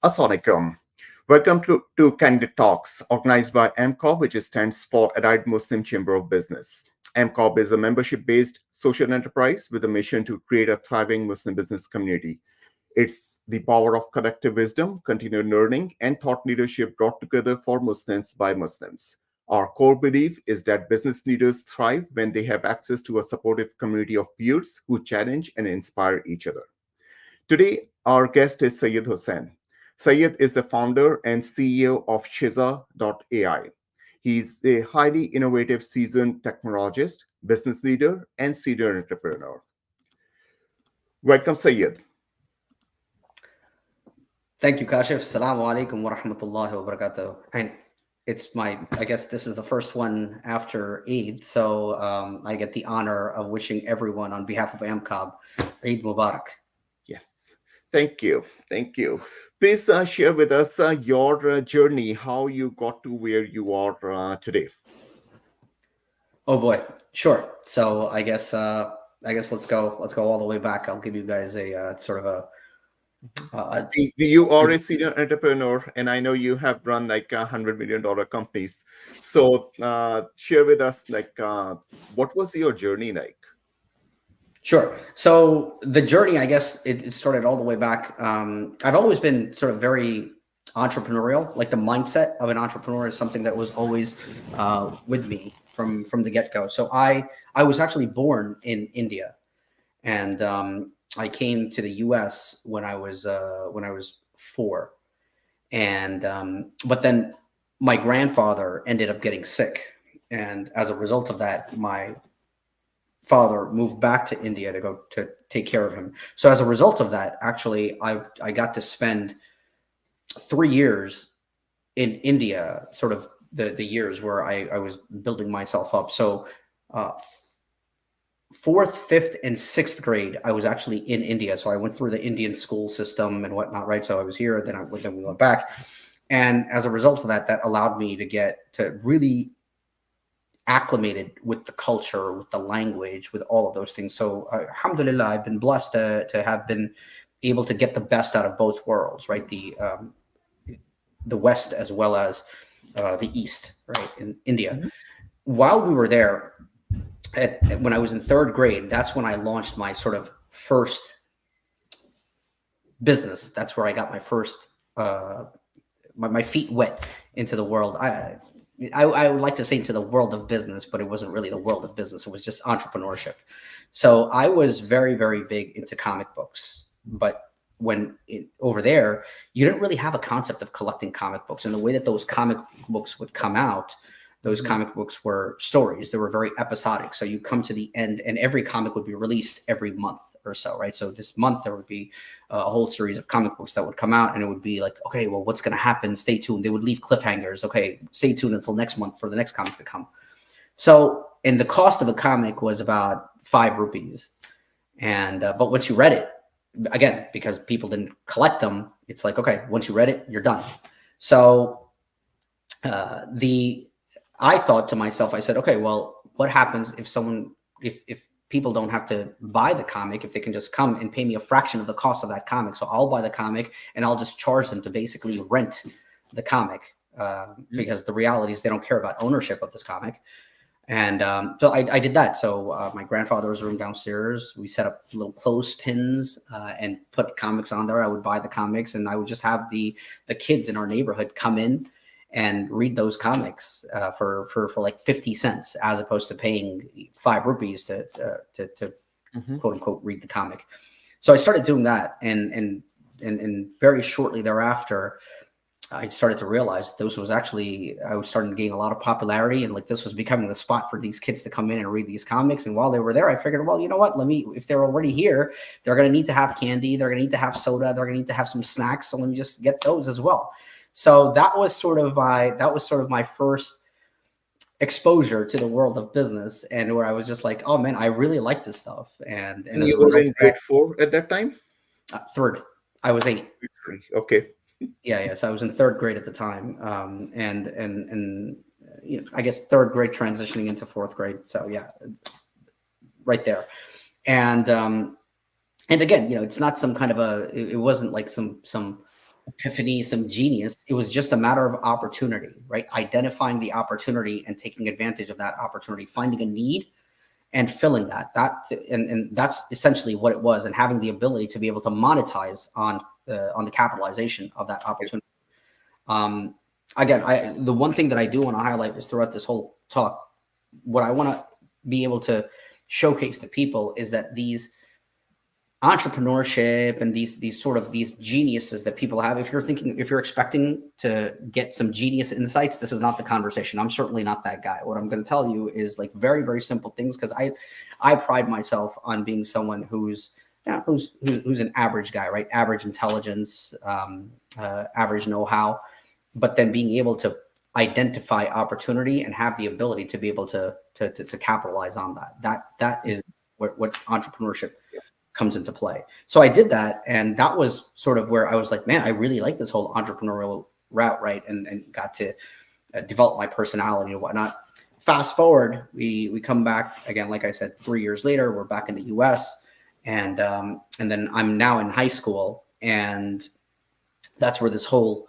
Assalamualaikum. Welcome to Candid Talks, organized by AMCOB, which stands for Allied Muslim Chamber of Business. AMCOB is a membership based social enterprise with a mission to create a thriving Muslim business community. It's the power of collective wisdom, continued learning, and thought leadership brought together for Muslims by Muslims. Our core belief is that business leaders thrive when they have access to a supportive community of peers who challenge and inspire each other. Today, our guest is Syed Hussain. Syed is the founder and CEO of Shiza.ai. He's a highly innovative, seasoned technologist, business leader, and senior entrepreneur. Welcome, Syed. Thank you, Kashif. Assalamu alaikum wa rahmatullahi wa barakatuh. And I guess this is the first one after Eid. So I get the honor of wishing everyone on behalf of AMCOB, Eid Mubarak. Yes, thank you. Thank you. Please share with us your journey, how you got to where you are today. Oh boy, sure. So I guess let's go all the way back. I'll give you guys a sort of You are a senior entrepreneur, and I know you have run like $100 million companies. So share with us what was your journey like? Sure. So the journey, I guess it started all the way back. I've always been sort of very entrepreneurial. Like the mindset of an entrepreneur is something that was always with me from the get go. So I was actually born in India, and I came to the U.S. when I was 4, and but then my grandfather ended up getting sick, and as a result of that, my father moved back to India to go to take care of him. So as a result of that, actually, I got to spend 3 years in India, sort of the years where I was building myself up. So uh, fourth, fifth, and sixth grade, I was actually in India. So I went through the Indian school system and whatnot, right? So I was here, then we went back. And as a result of that, that allowed me to get to really acclimated with the culture, with the language, with all of those things. So alhamdulillah, I've been blessed to have been able to get the best out of both worlds, right? The West as well as the East, right? In India. Mhm. While we were there, when I was in third grade, that's when I launched my sort of first business. That's where I got my first, my feet wet into the world. I would like to say into the world of business, but it wasn't really the world of business. It was just entrepreneurship. So I was very, very big into comic books. But over there, you didn't really have a concept of collecting comic books. And the way that those comic books would come out, those Mhm. comic books were stories. They were very episodic. So you come to the end, and every comic would be released every month or so, right? So this month there would be a whole series of comic books that would come out, and it would be like, okay, well, what's going to happen? Stay tuned. They would leave cliffhangers. Okay, stay tuned until next month for the next comic to come. So, and the cost of a comic was about 5 rupees. And but once you read it, again, because people didn't collect them, it's like, okay, once you read it, you're done. So the I thought to myself, I said, okay, well, what happens if people don't have to buy the comic, if they can just come and pay me a fraction of the cost of that comic? So I'll buy the comic and I'll just charge them to basically rent the comic, Mhm. because the reality is they don't care about ownership of this comic. And so I did that. So my grandfather's room downstairs, we set up little clothespins and put comics on there. I would buy the comics, and I would just have the kids in our neighborhood come in and read those comics for like 50 cents, as opposed to paying 5 rupees to Mhm. quote unquote read the comic. So I started doing that, and very shortly thereafter, I started to realize I was starting to gain a lot of popularity, and like this was becoming the spot for these kids to come in and read these comics. And while they were there, I figured, well, you know what? If they're already here, they're going to need to have candy. They're going to need to have soda. They're going to need to have some snacks. So let me just get those as well. So that was sort of my first exposure to the world of business, and where I was just like, oh man, I really like this stuff. And And as you a were result in of that, grade four at that time? third, I was 8. Grade three. Okay. Yeah. So I was in third grade at the time, and I guess third grade transitioning into fourth grade. So yeah, right there. And again, it's not some kind of it wasn't like some epiphany, some genius. It was just a matter of opportunity, right? Identifying the opportunity and taking advantage of that opportunity, finding a need and filling that. And that's essentially what it was, and having the ability to be able to monetize on the capitalization of that opportunity. Again, the one thing that I do want to highlight is throughout this whole talk, what I want to be able to showcase to people is that these entrepreneurship and these geniuses that people have, if you're expecting to get some genius insights, this is not the conversation. I'm certainly not that guy. What I'm going to tell you is like very, very simple things, because I pride myself on being someone who's an average guy, right? Average intelligence, average know-how, but then being able to identify opportunity and have the ability to be able to capitalize on that. That is what entrepreneurship comes into play. So I did that, and that was sort of where I was like, man, I really like this whole entrepreneurial route, right? And got to develop my personality and whatnot. Fast forward, we come back again, like I said, 3 years later, we're back in the US, and then I'm now in high school, and that's where this whole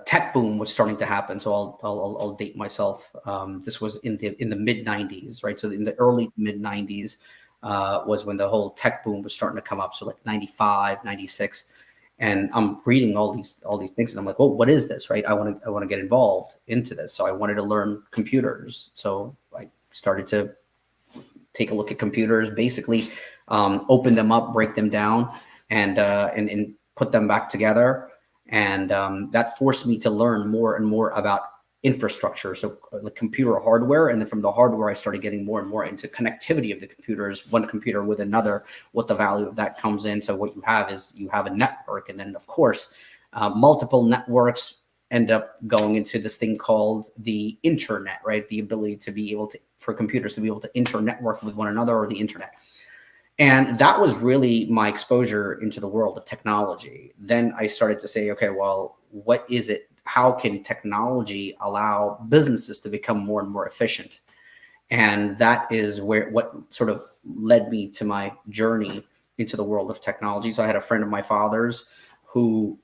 tech boom was starting to happen. So I'll date myself. This was in the mid 90s, right? So in the early mid 90s was when the whole tech boom was starting to come up. So like 95, 96. And I'm reading all these things, and I'm like, well, what is this, right? I want to get involved into this. So I wanted to learn computers. So I started to take a look at computers, basically open them up, break them down, and put them back together. And that forced me to learn more and more about infrastructure, so the computer hardware. And then from the hardware, I started getting more and more into connectivity of the computers, one computer with another, what the value of that comes in. So what you have is you have a network, and then of course multiple networks end up going into this thing called the internet, right? The ability to be able to, for computers to be able to internetwork with one another, or the internet. And that was really my exposure into the world of technology. Then I started to say, okay, well, what is it? How can technology allow businesses to become more and more efficient? And that is what sort of led me to my journey into the world of technology. So I had a friend of my father's who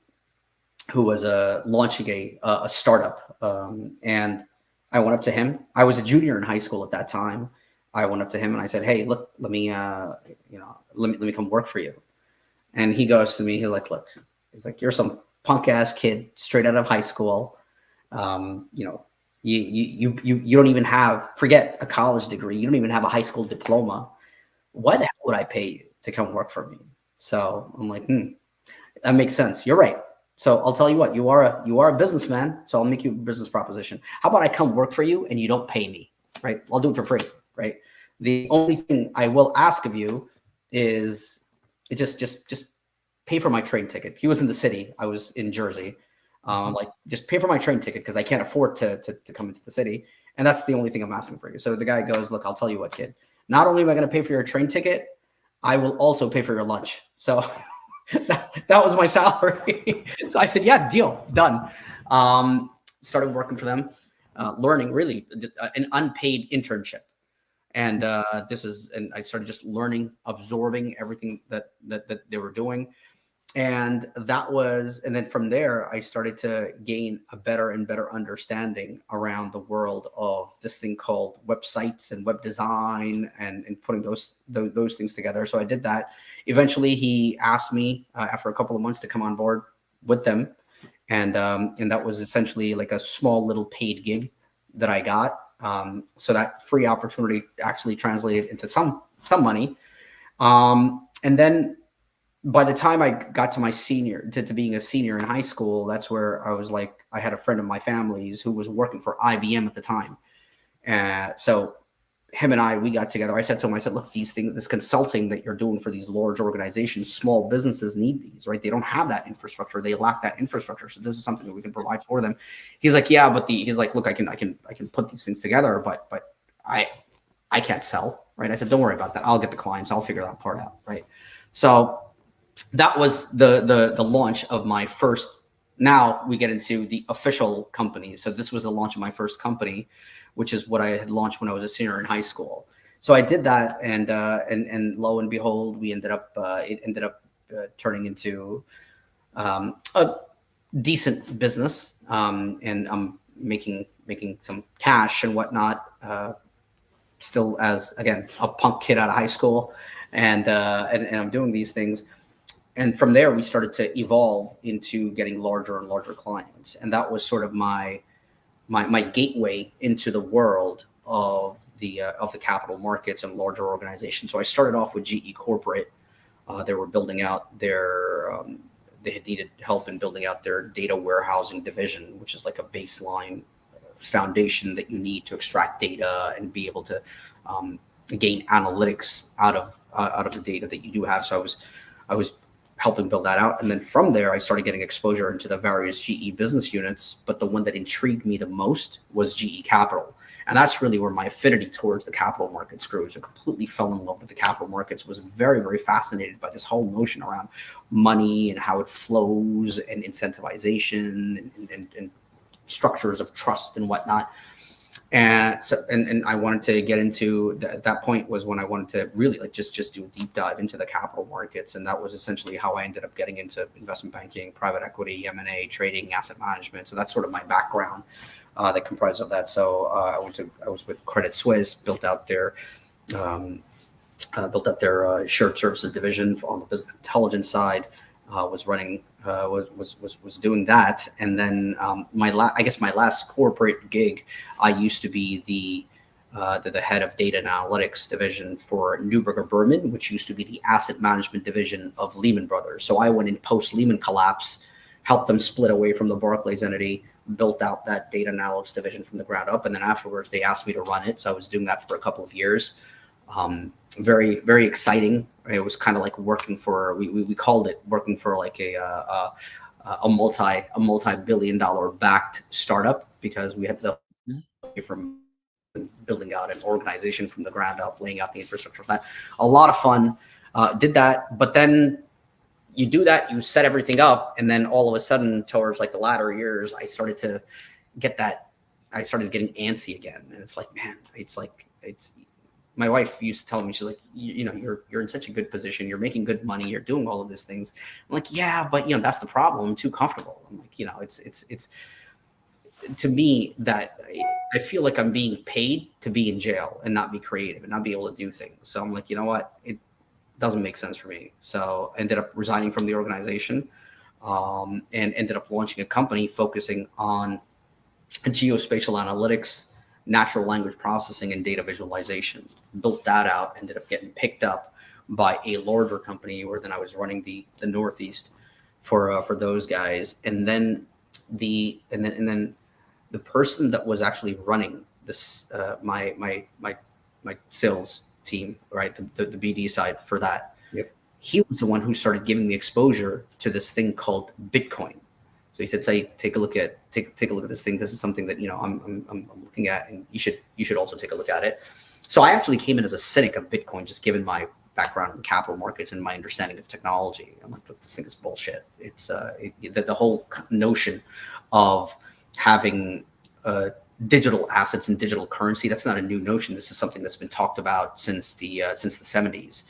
was launching a startup, and I went up to him. I was a junior in high school at that time. I went up to him and I said, "Hey, look, let me come work for you." And he goes to me, he's like, "You're some punk ass kid straight out of high school. You don't even have, forget a college degree. You don't even have a high school diploma. Why the hell would I pay you to come work for me?" So I'm like, that makes sense. You're right. So I'll tell you what, you are a businessman. So I'll make you a business proposition. How about I come work for you and you don't pay me, right? I'll do it for free. Right. The only thing I will ask of you is just pay for my train ticket. He was in the city. I was in Jersey. I'm like, just pay for my train ticket, because I can't afford to come into the city. And that's the only thing I'm asking for you. So the guy goes, "Look, I'll tell you what, kid. Not only am I going to pay for your train ticket, I will also pay for your lunch." So that was my salary. So I said, "Yeah, deal, done." Started working for them, learning really an unpaid internship. And and I started just learning, absorbing everything that they were doing. And then from there, I started to gain a better and better understanding around the world of this thing called websites and web design, and putting those things together. So I did that. Eventually, he asked me after a couple of months to come on board with them. And that was essentially like a small little paid gig that I got. So that free opportunity actually translated into some money. And then by the time I got to my to being a senior in high school, that's where I was like, I had a friend of my family's who was working for IBM at the time. So him and we got together. I said to him, I said, "Look, these things, this consulting that you're doing for these large organizations, small businesses need these, right? They don't have that infrastructure. They lack that infrastructure. So this is something that we can provide for them." He's like, "Yeah, but he's like, look, I can put these things together, but I can't sell." Right. I said, "Don't worry about that. I'll get the clients. I'll figure that part out." Right. So that was the launch of my first. Now we get into the official company. So this was the launch of my first company, which is what I had launched when I was a senior in high school. So I did that, and lo and behold, it ended up turning into a decent business, and I'm making some cash and whatnot. Still, as again a punk kid out of high school, and I'm doing these things. And from there, we started to evolve into getting larger and larger clients, and that was sort of my gateway into the world of the capital markets and larger organizations. So I started off with GE Corporate. They were building out they had needed help in building out their data warehousing division, which is like a baseline foundation that you need to extract data and be able to gain analytics out of the data that you do have. So I was helping build that out. And then from there, I started getting exposure into the various GE business units. But the one that intrigued me the most was GE Capital. And that's really where my affinity towards the capital markets grew. So I completely fell in love with the capital markets, was very, very fascinated by this whole notion around money and how it flows and incentivization and structures of trust and whatnot. And so, and I wanted to get into that point was when I wanted to really like just do a deep dive into the capital markets. And that was essentially how I ended up getting into investment banking, private equity, M&A, trading, asset management. So that's sort of my background that comprised of that. So I was with Credit Suisse, built out their shared services division on the business intelligence side. Was running, was doing that, and then my last corporate gig, I used to be the head of data and analytics division for Neuberger Berman, which used to be the asset management division of Lehman Brothers. So I went in post Lehman collapse, helped them split away from the Barclays entity, built out that data and analytics division from the ground up, and then afterwards they asked me to run it. So I was doing that for a couple of years. Very, very exciting. It was kind of like working for, we called it working for like a multi-billion-dollar backed startup, because we had the from building out an organization from the ground up, laying out the infrastructure for that. A lot of fun. Did that, but then you do that, you set everything up, and then all of a sudden, towards like the latter years, I started getting antsy again, and it's like, man, it's my wife used to tell me, she's like, you know, you're in such a good position. You're making good money. You're doing all of these things. I'm like, yeah, but you know, that's the problem. I'm too comfortable. I'm like, you know, it's to me that I feel like I'm being paid to be in jail and not be creative and not be able to do things. So I'm like, you know what? It doesn't make sense for me. So I ended up resigning from the organization, and ended up launching a company focusing on geospatial analytics, natural language processing, and data visualization. Built that out, ended up getting picked up by a larger company, where then I was running the Northeast for those guys. And then the person that was actually running this my sales team, right, the BD side for that, Yep. he was the one who started giving me exposure to this thing called Bitcoin. So he said, "Say, take a look at this thing. This is something that, you know, I'm looking at, and you should also take a look at it." So I actually came in as a cynic of Bitcoin, just given my background in the capital markets and my understanding of technology. I'm like, look, this thing is bullshit. It's the whole notion of having digital assets and digital currency. That's not a new notion. This is something that's been talked about since the 70s.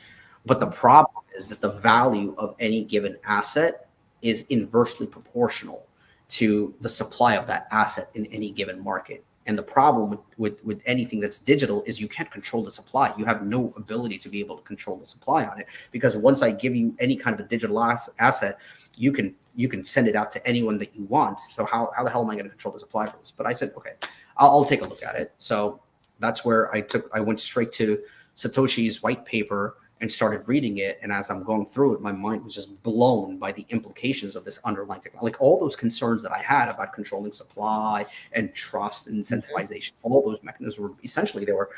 But the problem is that the value of any given asset is inversely proportional to the supply of that asset in any given market. And the problem with anything that's digital is you can't control the supply. You have no ability to be able to control the supply on it, because once I give you any kind of a digital asset, you can send it out to anyone that you want. So how the hell am I going to control the supply for this? But I said, okay, I'll take a look at it. So that's where I went straight to Satoshi's white paper and started reading it. And as I'm going through it, my mind was just blown by the implications of this underlying technology. Like all those concerns that I had about controlling supply and trust and incentivization, all those mechanisms were essentially, they were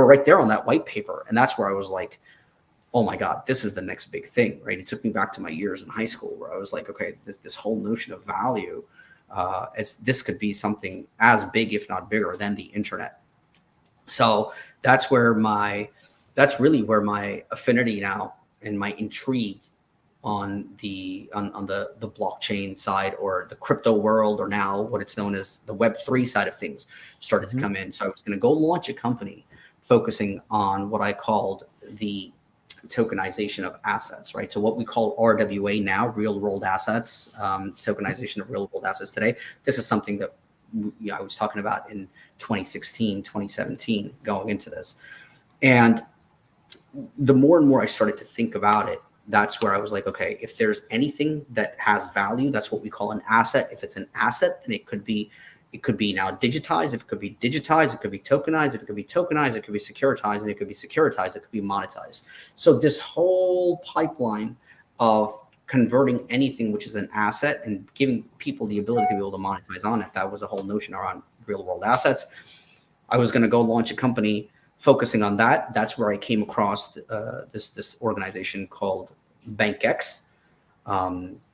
right there on that white paper. And that's where I was like, oh my God, this is the next big thing, right? It took me back to my years in high school, where I was like, okay, this whole notion of value, this could be something as big, if not bigger, than the internet. So that's really where my affinity now and my intrigue on the blockchain side, or the crypto world, or now what it's known as the Web3 side of things, started to come in. So I was going to go launch a company focusing on what I called the tokenization of assets, right? So what we call RWA now, real world assets, tokenization of real world assets today. This is something that I was talking about in 2016, 2017, going into this. And the more and more I started to think about it, that's where I was like, okay, if there's anything that has value, that's what we call an asset. If it's an asset, then it could be now digitized. If it could be digitized, it could be tokenized. If it could be tokenized, it could be securitized, and it could be securitized, it could be monetized. So this whole pipeline of converting anything which is an asset and giving people the ability to be able to monetize on it, that was a whole notion around real world assets. I was going to go launch a company focusing on that. That's where I came across this organization called BankX,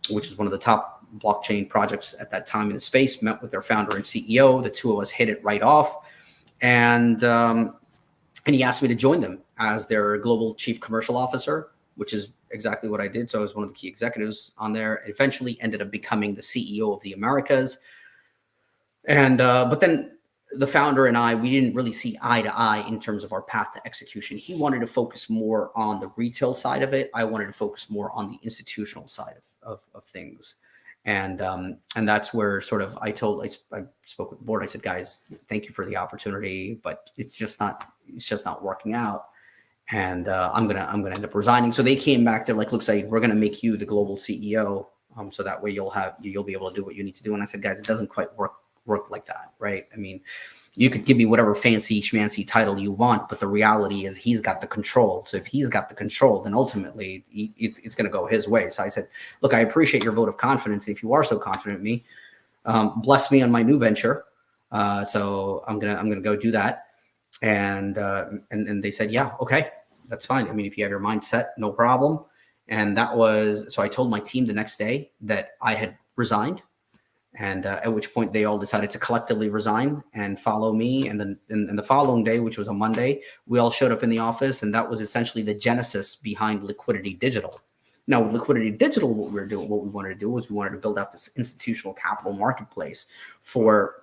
which is one of the top blockchain projects at that time in the space. Met with their founder and CEO. The two of us hit it right off, and he asked me to join them as their global chief commercial officer, which is exactly what I did. So I was one of the key executives on there. Eventually ended up becoming the CEO of the Americas. And but then the founder and I, we didn't really see eye to eye in terms of our path to execution. He wanted to focus more on the retail side of it. I wanted to focus more on the institutional side of things. And that's where sort of I spoke with the board. I said, guys, thank you for the opportunity, but it's just not working out. And I'm gonna end up resigning. So they came back. They're like, look, Syed, we're gonna make you the global CEO, so that way you'll be able to do what you need to do. And I said, guys, it doesn't quite work like that, right? I mean, you could give me whatever fancy schmancy title you want, but the reality is he's got the control. So if he's got the control, then ultimately it's going to go his way. So I said, look, I appreciate your vote of confidence. If you are so confident in me, bless me on my new venture. So I'm gonna go do that. And they said, yeah, okay, that's fine. I mean, if you have your mind set, no problem. And so I told my team the next day that I had resigned. And at which point they all decided to collectively resign and follow me. And then in the following day, which was a Monday, we all showed up in the office, and that was essentially the genesis behind Liquidity Digital. Now, with Liquidity Digital, what we wanted to do was we wanted to build out this institutional capital marketplace where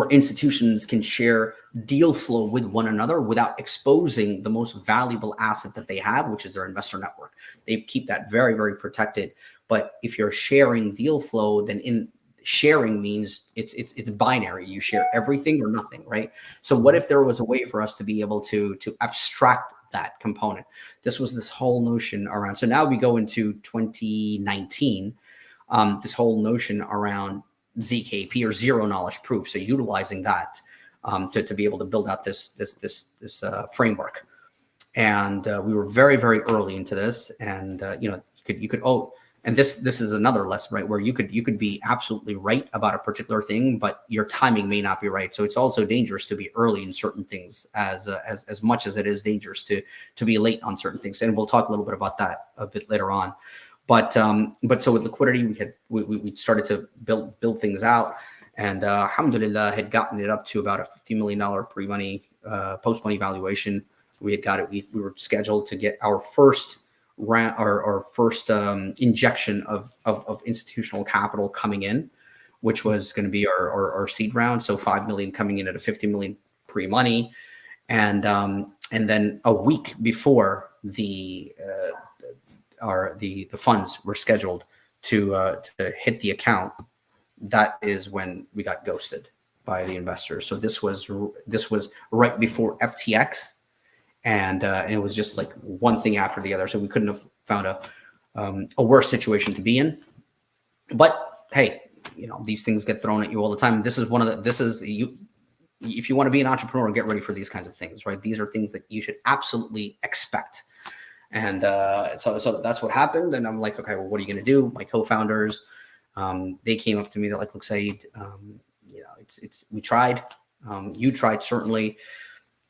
institutions can share deal flow with one another without exposing the most valuable asset that they have, which is their investor network. They keep that very, very protected. But if you're sharing deal flow, then sharing means it's binary. You share everything or nothing, right? So what if there was a way for us to be able to abstract that component? This was this whole notion around. So now we go into 2019, this whole notion around ZKP or zero knowledge proof. So utilizing that to be able to build out this framework. And we were very, very early into this. And you could and this is another lesson, right? Where you could be absolutely right about a particular thing, but your timing may not be right. So it's also dangerous to be early in certain things as much as it is dangerous to be late on certain things. And we'll talk a little bit about that a bit later on. But so with Liquidity, we started to build things out, and alhamdulillah had gotten it up to about a $50 million pre-money, post-money valuation. We had got it. We were scheduled to get our first injection of institutional capital coming in, which was going to be our seed round. So 5 million coming in at a 50 million pre-money, and then a week before the funds were scheduled to hit the account, that is when we got ghosted by the investors. So this was right before FTX. And it was just like one thing after the other. So we couldn't have found a worse situation to be in. But hey, these things get thrown at you all the time. If you want to be an entrepreneur, get ready for these kinds of things, right? These are things that you should absolutely expect. And so that's what happened. And I'm like, okay, well, what are you going to do? My co-founders, they came up to me. They're like, look, Syed, we tried. You tried, certainly.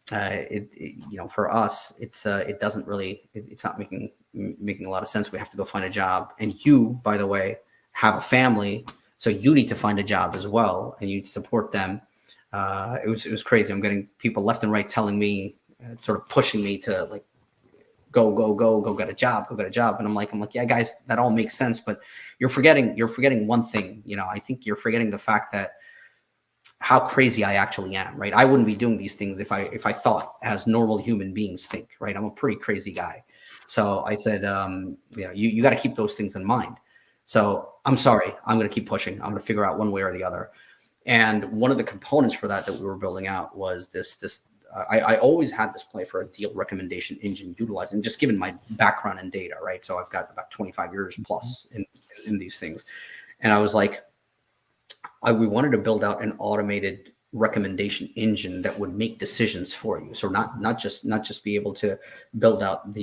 For us, it doesn't really, it's not making a lot of sense. We have to go find a job. And you, by the way, have a family, so you need to find a job as well, and you support them. It was crazy. I'm getting people left and right telling me, sort of pushing me to like, go get a job. And I'm like, yeah, guys, that all makes sense, but you're forgetting one thing. I think you're forgetting the fact that how crazy I actually am, right? I wouldn't be doing these things if I thought as normal human beings think, right? I'm a pretty crazy guy. So I said, you got to keep those things in mind. So I'm sorry, I'm going to keep pushing. I'm going to figure out one way or the other. And one of the components for that we were building out was this. I always had this play for a deal recommendation engine utilized, and just given my background in data, right? So I've got about 25 years plus in these things. And I was like, we wanted to build out an automated recommendation engine that would make decisions for you. So not just be able to build out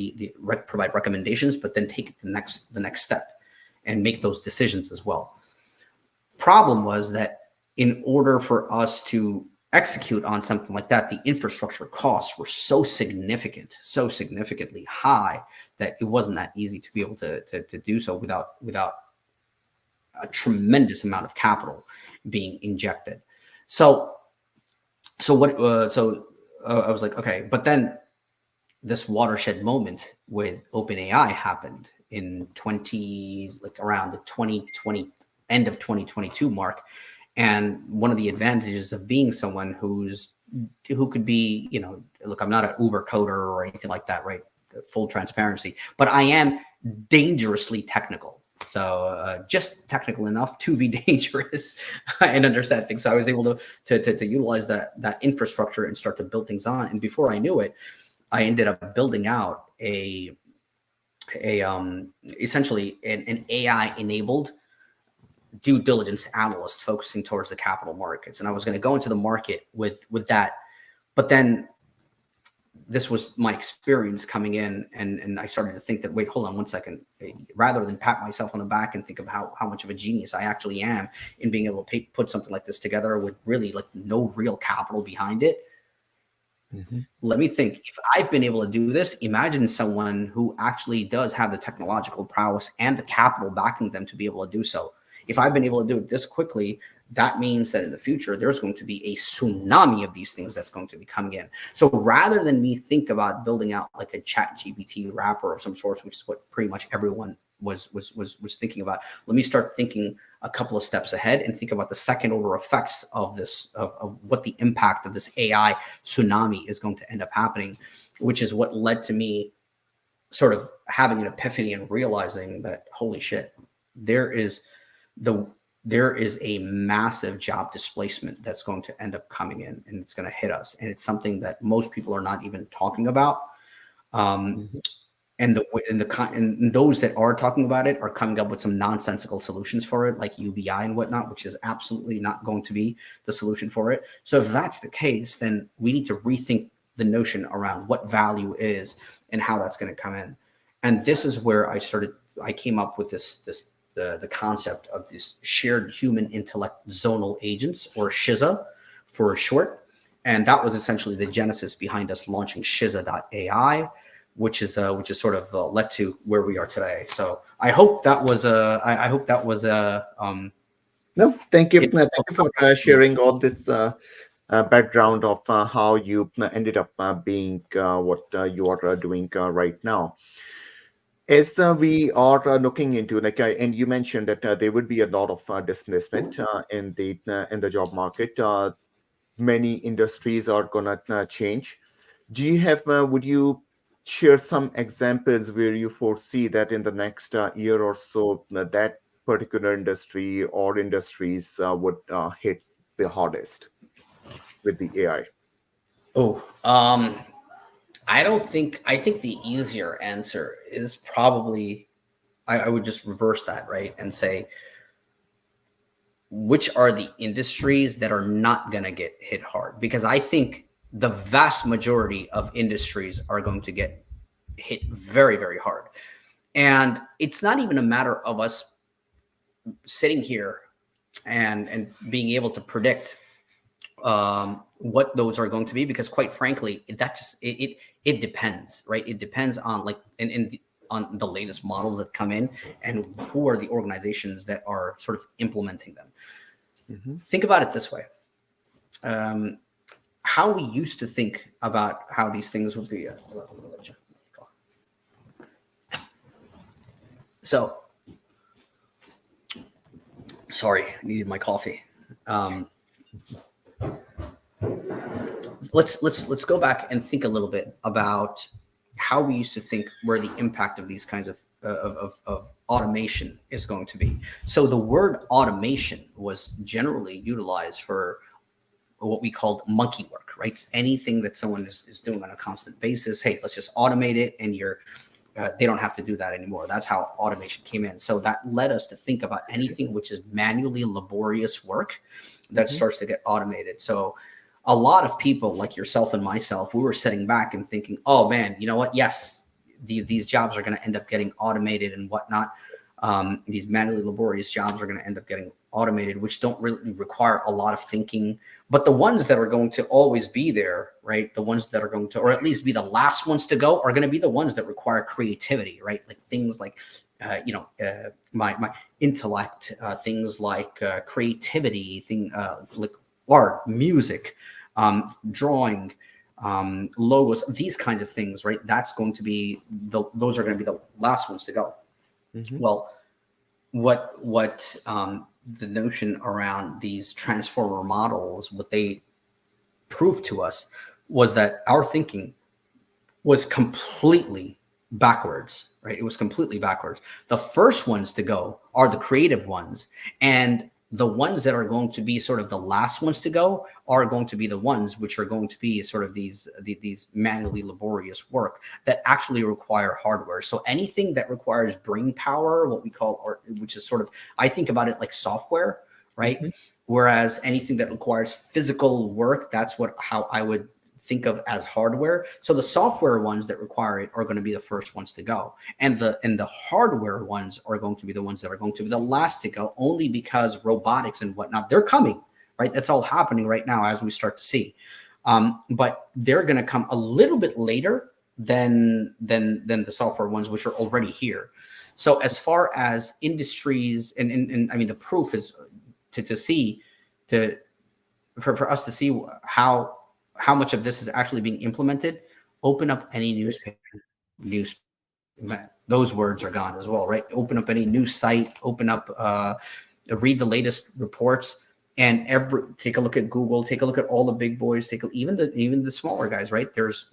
provide recommendations, but then take it the next step and make those decisions as well. Problem was that in order for us to execute on something like that, the infrastructure costs were so significantly high that it wasn't that easy to be able to do so without a tremendous amount of capital being injected. So I was like, okay, but then this watershed moment with OpenAI happened in around the 2020 end of 2022 mark. And one of the advantages of being someone who could be, look, I'm not an Uber coder or anything like that, right? Full transparency, but I am dangerously technical. So just technical enough to be dangerous and understand things. So I was able to utilize that infrastructure and start to build things on. And before I knew it, I ended up building out essentially an AI enabled due diligence analyst focusing towards the capital markets. And I was going to go into the market with that, but then this was my experience coming in, and I started to think that, wait, hold on one second. Rather than pat myself on the back and think of how much of a genius I actually am in being able to put something like this together with really like no real capital behind it. Mm-hmm. Let me think. If I've been able to do this, imagine someone who actually does have the technological prowess and the capital backing them to be able to do so. If I've been able to do it this quickly, that means that in the future, there's going to be a tsunami of these things that's going to be coming in. So rather than me think about building out like a ChatGPT wrapper of some sort, which is what pretty much everyone was thinking about, let me start thinking a couple of steps ahead and think about the second order effects of this, of what the impact of this AI tsunami is going to end up happening, which is what led to me sort of having an epiphany and realizing that, holy shit, there is a massive job displacement that's going to end up coming in, and it's going to hit us. And it's something that most people are not even talking about. And those that are talking about it are coming up with some nonsensical solutions for it, like UBI and whatnot, which is absolutely not going to be the solution for it. So if that's the case, then we need to rethink the notion around what value is and how that's going to come in. And this is where I came up with the concept of this shared human intellect zonal agents, or SHIZA for short. And that was essentially the genesis behind us launching shiza.ai, which is sort of led to where we are today. So I hope that was no, thank you. Thank you for sharing all this background of how you ended up being what you are doing right now. As we are looking into, and you mentioned that there would be a lot of displacement in the job market. Many industries are gonna change. Do you have? Would you share some examples where you foresee that in the next year or so, that particular industry or industries would hit the hardest with the AI? I think the easier answer is probably, I would just reverse that, right? And say, which are the industries that are not going to get hit hard? Because I think the vast majority of industries are going to get hit very, very hard. And it's not even a matter of us sitting here and being able to predict what those are going to be, because quite frankly, that just it depends, right? It depends on on the latest models that come in and who are the organizations that are sort of implementing them. Mm-hmm. Think about it this way. How we used to think about how these things would be. So, sorry, I needed my coffee. Let's go back and think a little bit about how we used to think where the impact of these kinds of automation is going to be. So the word automation was generally utilized for what we called monkey work, right? Anything that someone is doing on a constant basis. Hey, let's just automate it, and they don't have to do that anymore. That's how automation came in. So that led us to think about anything which is manually laborious work that starts to get automated. So a lot of people like yourself and myself, we were sitting back and thinking, oh man, you know what? Yes, these jobs are going to end up getting automated and whatnot. These manually laborious jobs are going to end up getting automated, which don't really require a lot of thinking. But the ones that are going to always be there, right? The ones that are going to, or at least be the last ones to go, are going to be the ones that require creativity, right? Like things like, my intellect, things like creativity, like art, music, drawing, logos, these kinds of things, right? That's going to be those are going to be the last ones to go. Well, what the notion around these transformer models, what they proved to us was that our thinking was completely backwards, right? It was completely backwards. The first ones to go are the creative ones, and the ones that are going to be sort of the last ones to go are going to be the ones which are going to be sort of these manually laborious work that actually require hardware. So anything that requires brain power, what we call, or which is sort of, I think about it like software, right? Whereas anything that requires physical work, that's how I would think of as hardware. So the software ones that require it are going to be the first ones to go, and the hardware ones are going to be the ones that are going to be the last to go, only because robotics and whatnot, they're coming, right? That's all happening right now as we start to see, but they're going to come a little bit later than the software ones, which are already here. So as far as industries, and I mean, the proof is for us to see how much of this is actually being implemented. Open up any news. Those words are gone as well, right? Open up any news site, read the latest reports, and take a look at Google, take a look at all the big boys, even the smaller guys, right? There's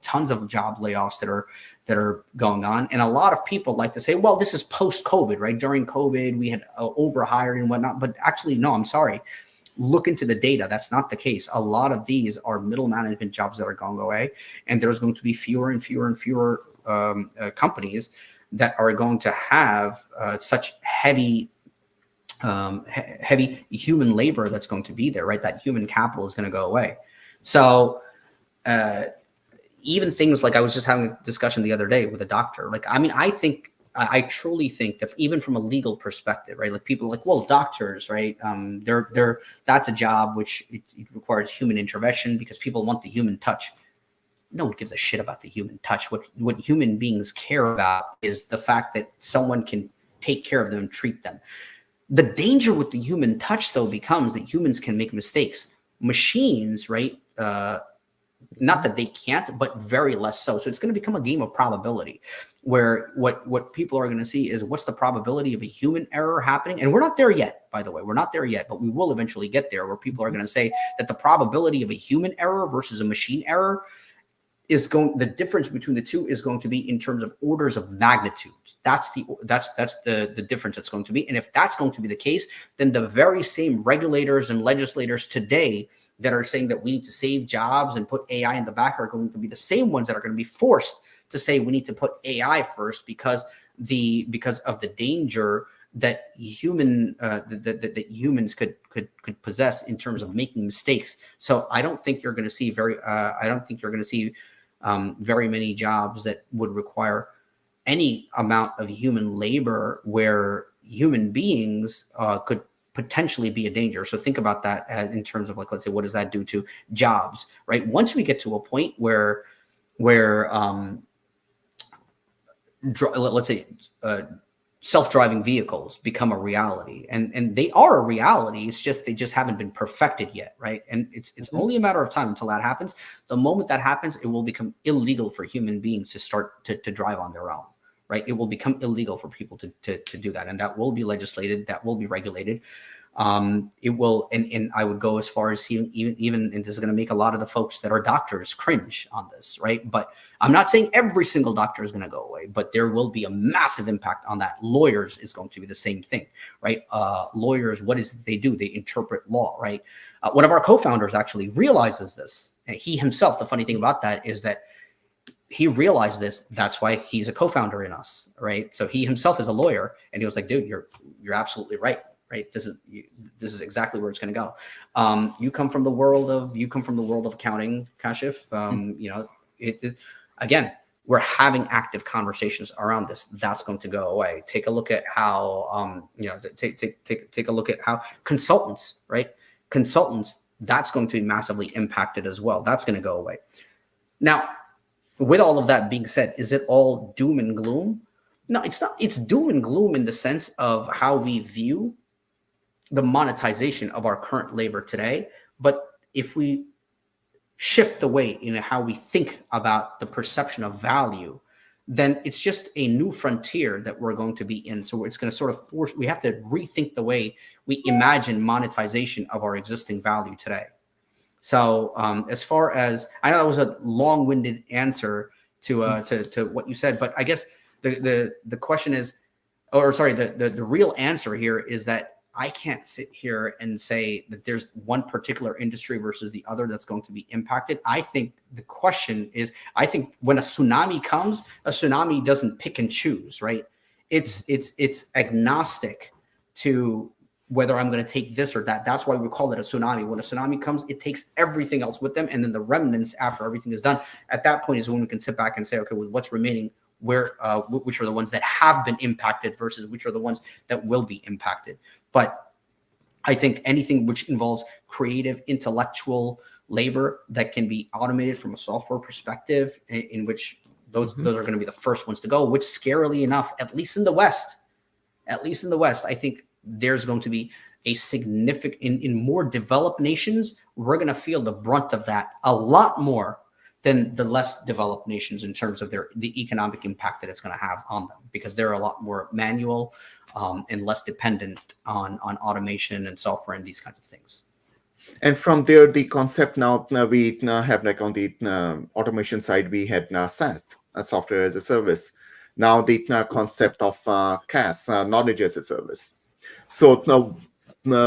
tons of job layoffs that are going on, and a lot of people like to say, well, this is post-COVID, right? During COVID, we had overhired and whatnot, but actually, no, I'm sorry. Look into the data. That's not the case. A lot of these are middle management jobs that are going away, and there's going to be fewer and fewer companies that are going to have such heavy human labor that's going to be there, right? That human capital is going to go away. So even things like, I was just having a discussion the other day with a doctor. Like, I mean, I truly think that even from a legal perspective, right? Like people are like, well, doctors, right? That's a job which it requires human intervention because people want the human touch. No one gives a shit about the human touch. What human beings care about is the fact that someone can take care of them and treat them. The danger with the human touch, though, becomes that humans can make mistakes. Machines, right? Not that they can't, but very less so. So it's going to become a game of probability, where what people are going to see is what's the probability of a human error happening. And we're not there yet, by the way. We're not there yet, but we will eventually get there, where people are going to say that the probability of a human error versus a machine error the difference between the two is going to be in terms of orders of magnitude. That's the difference that's going to be. And if that's going to be the case, then the very same regulators and legislators today that are saying that we need to save jobs and put AI in the back are going to be the same ones that are going to be forced to say we need to put AI first because of the danger that that humans could possess in terms of making mistakes. So I don't think you're going to see very many jobs that would require any amount of human labor where human beings could potentially be a danger. So think about that in terms of, like, let's say, what does that do to jobs, right? Once we get to a point where let's say self-driving vehicles become a reality, and they are a reality. It's just they just haven't been perfected yet, right? And it's only a matter of time until that happens. The moment that happens, it will become illegal for human beings to start to drive on their own, right? It will become illegal for people to do that, and that will be legislated, that will be regulated. It will, and I would go as far as even, and this is going to make a lot of the folks that are doctors cringe on this, right? But I'm not saying every single doctor is going to go away, but there will be a massive impact on that. Lawyers is going to be the same thing, right? Lawyers, what is it they do? They interpret law, right? One of our co-founders actually realizes this. And he himself, the funny thing about that is that he realized this. That's why he's a co-founder in us, right? So he himself is a lawyer, and he was like, "Dude, you're absolutely right. Right? This is exactly where it's going to go." You come from the world of accounting, Kashif. Again, we're having active conversations around this. That's going to go away. Take a look at how take a look at how consultants, right? Consultants, that's going to be massively impacted as well. That's going to go away. Now, with all of that being said, is it all doom and gloom? No, it's not. It's doom and gloom in the sense of how we view the monetization of our current labor today. But if we shift the way in how we think about the perception of value, then it's just a new frontier that we're going to be in. So it's going to sort of force, we have to rethink the way we imagine monetization of our existing value today. So as far as, I know that was a long-winded answer to what you said, but I guess the question is, or sorry, the real answer here is that I can't sit here and say that there's one particular industry versus the other that's going to be impacted. I think the question is, I think when a tsunami comes, a tsunami doesn't pick and choose, right? It's agnostic to whether I'm going to take this or that. That's why we call it a tsunami. When a tsunami comes, it takes everything else with them. And then the remnants after everything is done, at that point is when we can sit back and say, okay, well, what's remaining? Which are the ones that have been impacted versus which are the ones that will be impacted. But I think anything which involves creative, intellectual labor that can be automated from a software perspective, in which those are going to be the first ones to go, which scarily enough, at least in the West, I think there's going to be a significant, in more developed nations, we're going to feel the brunt of that a lot more than the less developed nations in terms of the economic impact that it's going to have on them, because they're a lot more manual and less dependent on automation and software and these kinds of things. And from there, the concept now we have, like on the automation side, we had SaaS, software as a service. Now the concept of CaaS, knowledge as a service. So now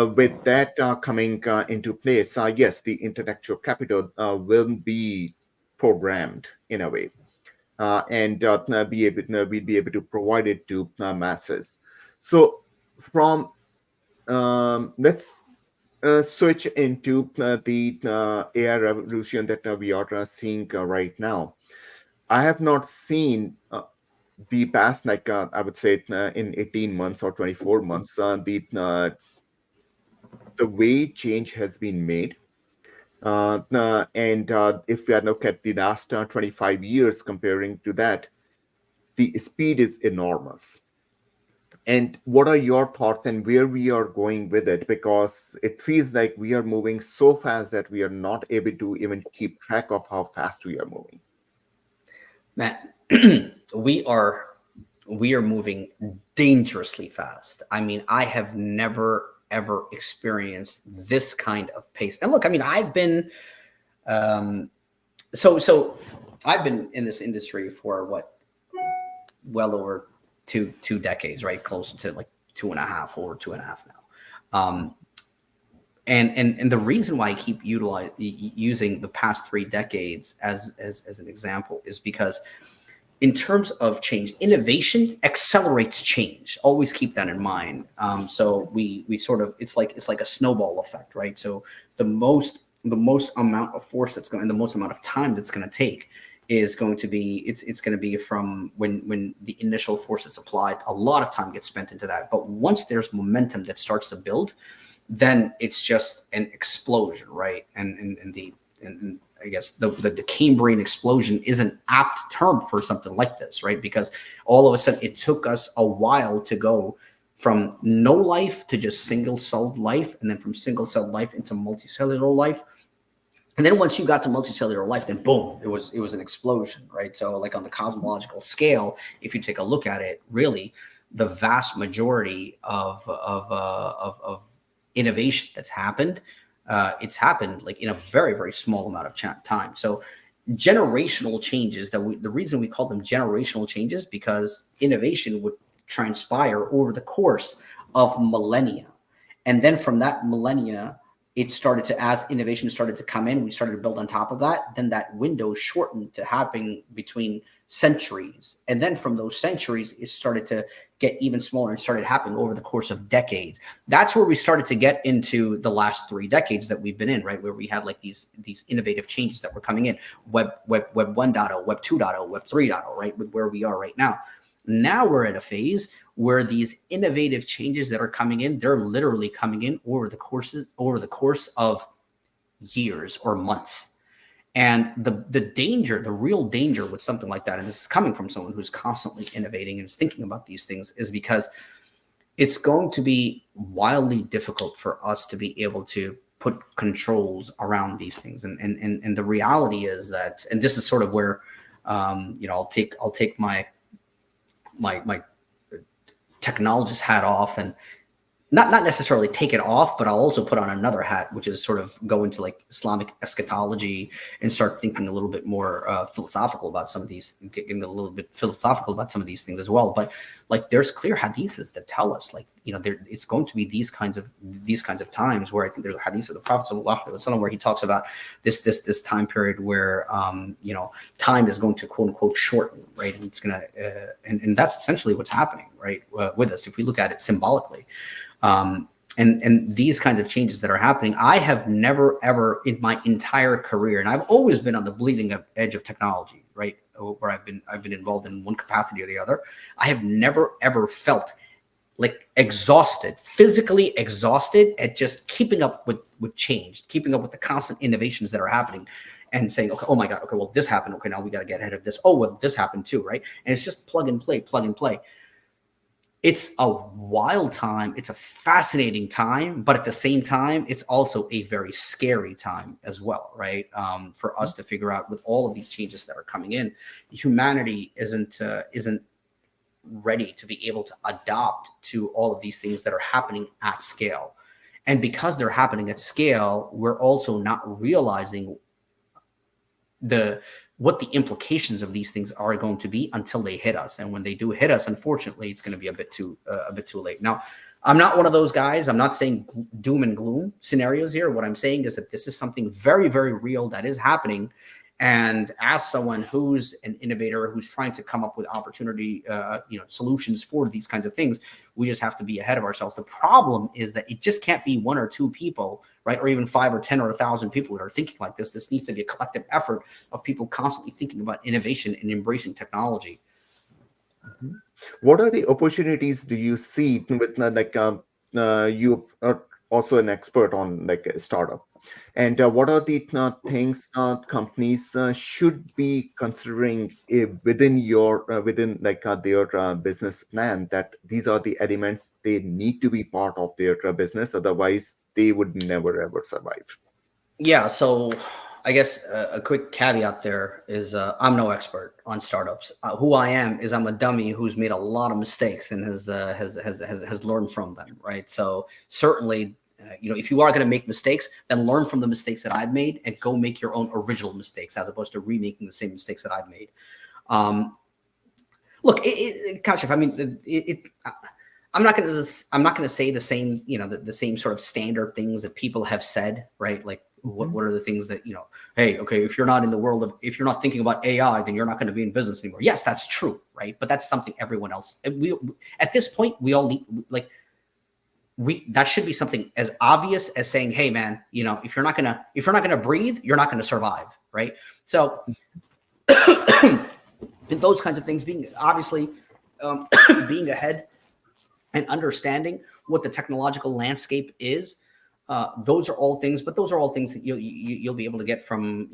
with that coming into place, yes, the intellectual capital will be programmed in a way, and we'll be able to provide it to masses. So from let's switch into the AI revolution that we are seeing right now. I have not seen the past, like I would say in 18 months or 24 months, the way change has been made. And if we look at the last 25 years comparing to that, the speed is enormous. And what are your thoughts and where we are going with it? Because it feels like we are moving so fast that we are not able to even keep track of how fast we are moving. Matt, we are moving dangerously fast. I mean, I have never ever experienced this kind of pace. And look, I mean, I've been so I've been in this industry for well over two decades, right? Close to like over 2.5 now. And the reason why I keep using the past 3 decades as an example is because in terms of change, innovation accelerates change. Always keep that in mind. So we sort of, it's like a snowball effect, right? So the most amount of force that's going, and the most amount of time that's going to take is going to be, it's going to be from when the initial force is applied. A lot of time gets spent into that. But once there's momentum that starts to build, then it's just an explosion, right? And I guess the Cambrian explosion is an apt term for something like this, right? Because all of a sudden it took us a while to go from no life to just single-celled life, and then from single-celled life into multicellular life. And then once you got to multicellular life, then boom, it was an explosion, right? So like on the cosmological scale, if you take a look at it, really the vast majority of innovation that's happened, it's happened like in a very, very small amount of time. So generational changes, the reason we call them generational changes, because innovation would transpire over the course of millennia. And then from that millennia, it started to, as innovation started to come in, we started to build on top of that. Then that window shortened to happening between centuries. And then from those centuries, it started to get even smaller and started happening over the course of decades. That's where we started to get into the last 3 decades that we've been in, right? Where we had like these innovative changes that were coming in, Web 1.0, Web 2.0, Web 3.0, right? With where we are right now. Now we're at a phase where these innovative changes that are coming in, they're literally coming in over the course of years or months. And the real danger with something like that, and this is coming from someone who's constantly innovating and is thinking about these things, is because it's going to be wildly difficult for us to be able to put controls around these things. And the reality is that, and this is sort of where, I'll take my technologist hat off, and not necessarily take it off, but I'll also put on another hat, which is sort of go into like Islamic eschatology and start thinking a little bit more philosophical about some of these, getting a little bit philosophical about some of these things as well. But like, there's clear hadiths that tell us, like, it's going to be these kinds of times where I think there's a hadith of the Prophet sallallahu alaihi wasallam where he talks about this time period where time is going to quote unquote shorten, right? And it's gonna and that's essentially what's happening, right, with us if we look at it symbolically. And these kinds of changes that are happening, I have never, ever in my entire career, and I've always been on the bleeding edge of technology, right? Where I've been involved in one capacity or the other. I have never, ever felt like exhausted, physically exhausted at just keeping up with change, keeping up with the constant innovations that are happening and saying, okay, oh my God, okay, well, this happened. Okay, now we got to get ahead of this. Oh, well, this happened too, right? And it's just plug and play. It's a wild time. It's a fascinating time, but at the same time, it's also a very scary time as well, right? For us to figure out with all of these changes that are coming in, humanity isn't ready to be able to adopt to all of these things that are happening at scale. And because they're happening at scale, we're also not realizing what the implications of these things are going to be until they hit us. And when they do hit us, unfortunately, it's going to be a bit too late. Now, I'm not one of those guys. I'm not saying doom and gloom scenarios here. What I'm saying is that this is something very, very real that is happening. And as someone who's an innovator, who's trying to come up with opportunity, solutions for these kinds of things, we just have to be ahead of ourselves. The problem is that it just can't be 1 or 2 people, right? Or even 5 or 10 or 1,000 people that are thinking like this. This needs to be a collective effort of people constantly thinking about innovation and embracing technology. Mm-hmm. What are the opportunities do you see with you are also an expert on like a startup? And what are the things companies should be considering within their business plan, that these are the elements they need to be part of their business, otherwise they would never ever survive? Yeah, so I guess a quick caveat there is I'm no expert on startups. Who I am is I'm a dummy who's made a lot of mistakes and has learned from them, right? So certainly, if you are going to make mistakes, then learn from the mistakes that I've made and go make your own original mistakes as opposed to remaking the same mistakes that I've made. Look, Kashif, I mean, I'm not going to say the same, the same sort of standard things that people have said, right? Like, what are the things that, hey, okay, if you're not thinking about AI, then you're not going to be in business anymore. Yes, that's true, right? But that's something everyone else, at this point, we all need, like, that should be something as obvious as saying, hey man, if you're not gonna breathe, you're not gonna survive, right? So and those kinds of things, being obviously being ahead and understanding what the technological landscape is, those are all things that you'll be able to get from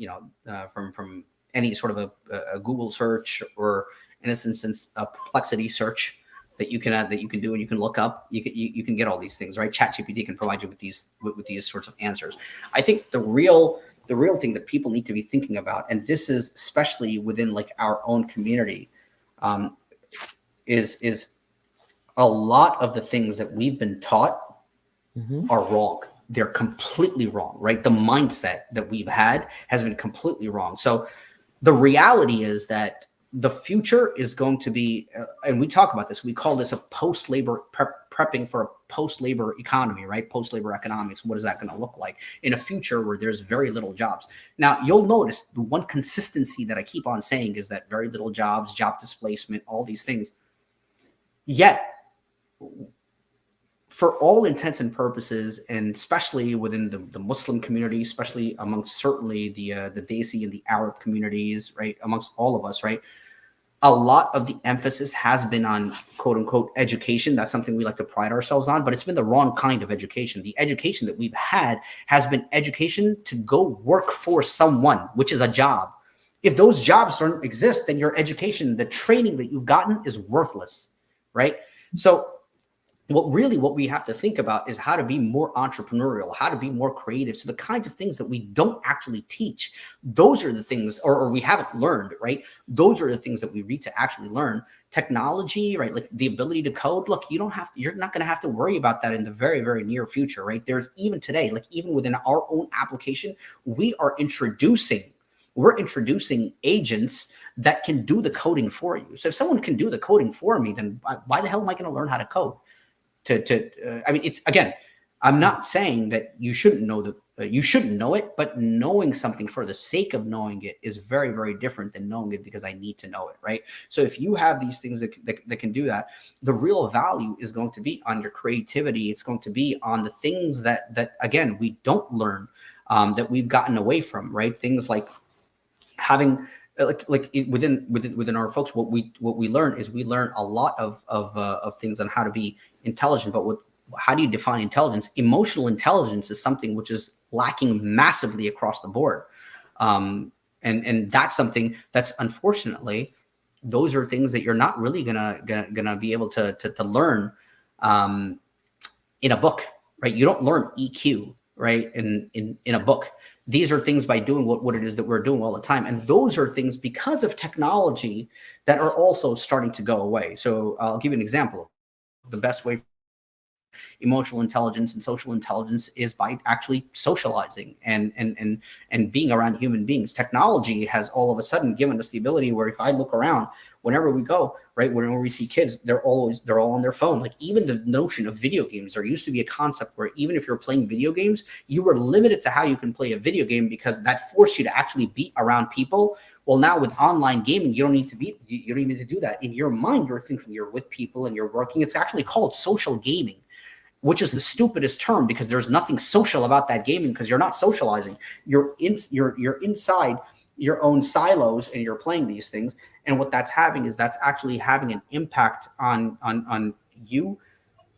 from any sort of a Google search, or in this instance a Perplexity search that you can do, and you can look up. You can get all these things, right? ChatGPT can provide you with these sorts of answers. I think the real thing that people need to be thinking about, and this is especially within like our own community, is a lot of the things that we've been taught Mhm. are wrong. They're completely wrong, right? The mindset that we've had has been completely wrong. So the reality is that the future is going to be, and we talk about this, we call this a post-labor prepping for a post-labor economy, right? Post-labor economics. What is that going to look like in a future where there's very little jobs? Now, you'll notice the one consistency that I keep on saying is that very little jobs, job displacement, all these things. Yet, for all intents and purposes, and especially within the Muslim community, especially amongst certainly the Desi and the Arab communities, right, amongst all of us, right, a lot of the emphasis has been on quote unquote education. That's something we like to pride ourselves on, but it's been the wrong kind of education. The education that we've had has been education to go work for someone, which is a job. If those jobs don't exist, then your education, the training that you've gotten is worthless, right? So what we have to think about is how to be more entrepreneurial, how to be more creative. So the kinds of things that we don't actually teach, those are the things, or we haven't learned, right? Those are the things that we need to actually learn. Technology, right? Like the ability to code. Look, you're not going to have to worry about that in the very, very near future, right? There's even today, like even within our own application, we're introducing agents that can do the coding for you. So if someone can do the coding for me, then why the hell am I going to learn how to code? I mean, it's again, I'm not saying that you shouldn't know you shouldn't know it, but knowing something for the sake of knowing it is very, very different than knowing it because I need to know it, right? So if you have these things that can do that, the real value is going to be on your creativity. It's going to be on the things that again we don't learn, that we've gotten away from, right? Things like having within our folks, what we learn is we learn a lot of things on how to be intelligent. But how do you define intelligence? Emotional intelligence is something which is lacking massively across the board, and that's something that's unfortunately those are things that you're not really gonna be able to learn in a book, right? You don't learn EQ, right, in a book. These are things by doing what it is that we're doing all the time. And those are things because of technology that are also starting to go away. So I'll give you an example. The best way emotional intelligence and social intelligence is by actually socializing and being around human beings. Technology has all of a sudden given us the ability where if I look around, whenever we go, right, whenever we see kids, they're all on their phone. Like even the notion of video games, there used to be a concept where even if you're playing video games, you were limited to how you can play a video game because that forced you to actually be around people. Well, now with online gaming, you don't need to do that. In your mind, you're thinking you're with people and you're working. It's actually called social gaming, which is the stupidest term because there's nothing social about that gaming because you're not socializing. You're inside your own silos and you're playing these things. And what that's having is that's actually having an impact on you,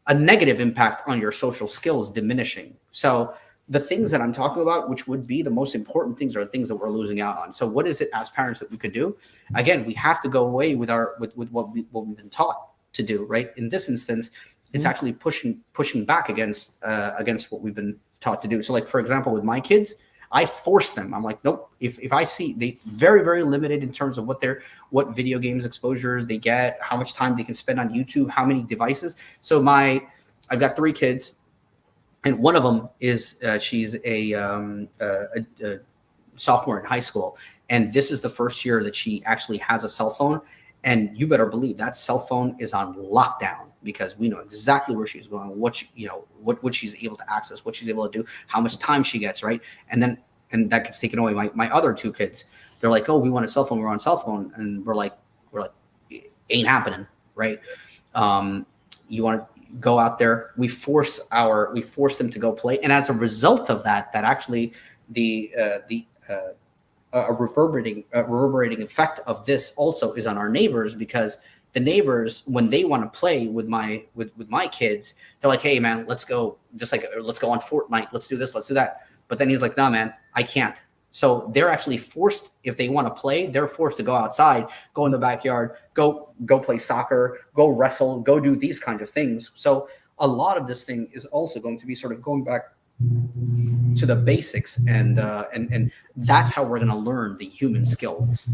a negative impact on your social skills diminishing. So the things that I'm talking about, which would be the most important things, are the things that we're losing out on. So what is it as parents that we could do? Again, we have to go away with what we've been taught to do, right? In this instance, it's actually pushing back against what we've been taught to do. So like, for example, with my kids, I force them. I'm like, nope. If I see they very, very limited in terms of what video games exposures they get, how much time they can spend on YouTube, how many devices. So I've got 3 kids, and one of them is she's a sophomore in high school, and this is the first year that she actually has a cell phone. And you better believe that cell phone is on lockdown because we know exactly where she's going, what she's able to access, what she's able to do, how much time she gets, right? And that gets taken away. My other 2 kids, they're like, oh, we want a cell phone, we're on cell phone, and we're like, it ain't happening, right? You want to go out there, we force them to go play, and as a result of that actually a reverberating effect of this also is on our neighbors, because the neighbors, when they want to play with my kids, they're like, hey man, let's go on Fortnite, let's do this, let's do that. But then he's like, nah man, I can't. So they're actually forced, if they want to play, they're forced to go outside, go in the backyard, go play soccer, go wrestle, go do these kinds of things. So a lot of this thing is also going to be sort of going back to the basics, and that's how we're going to learn the human skills.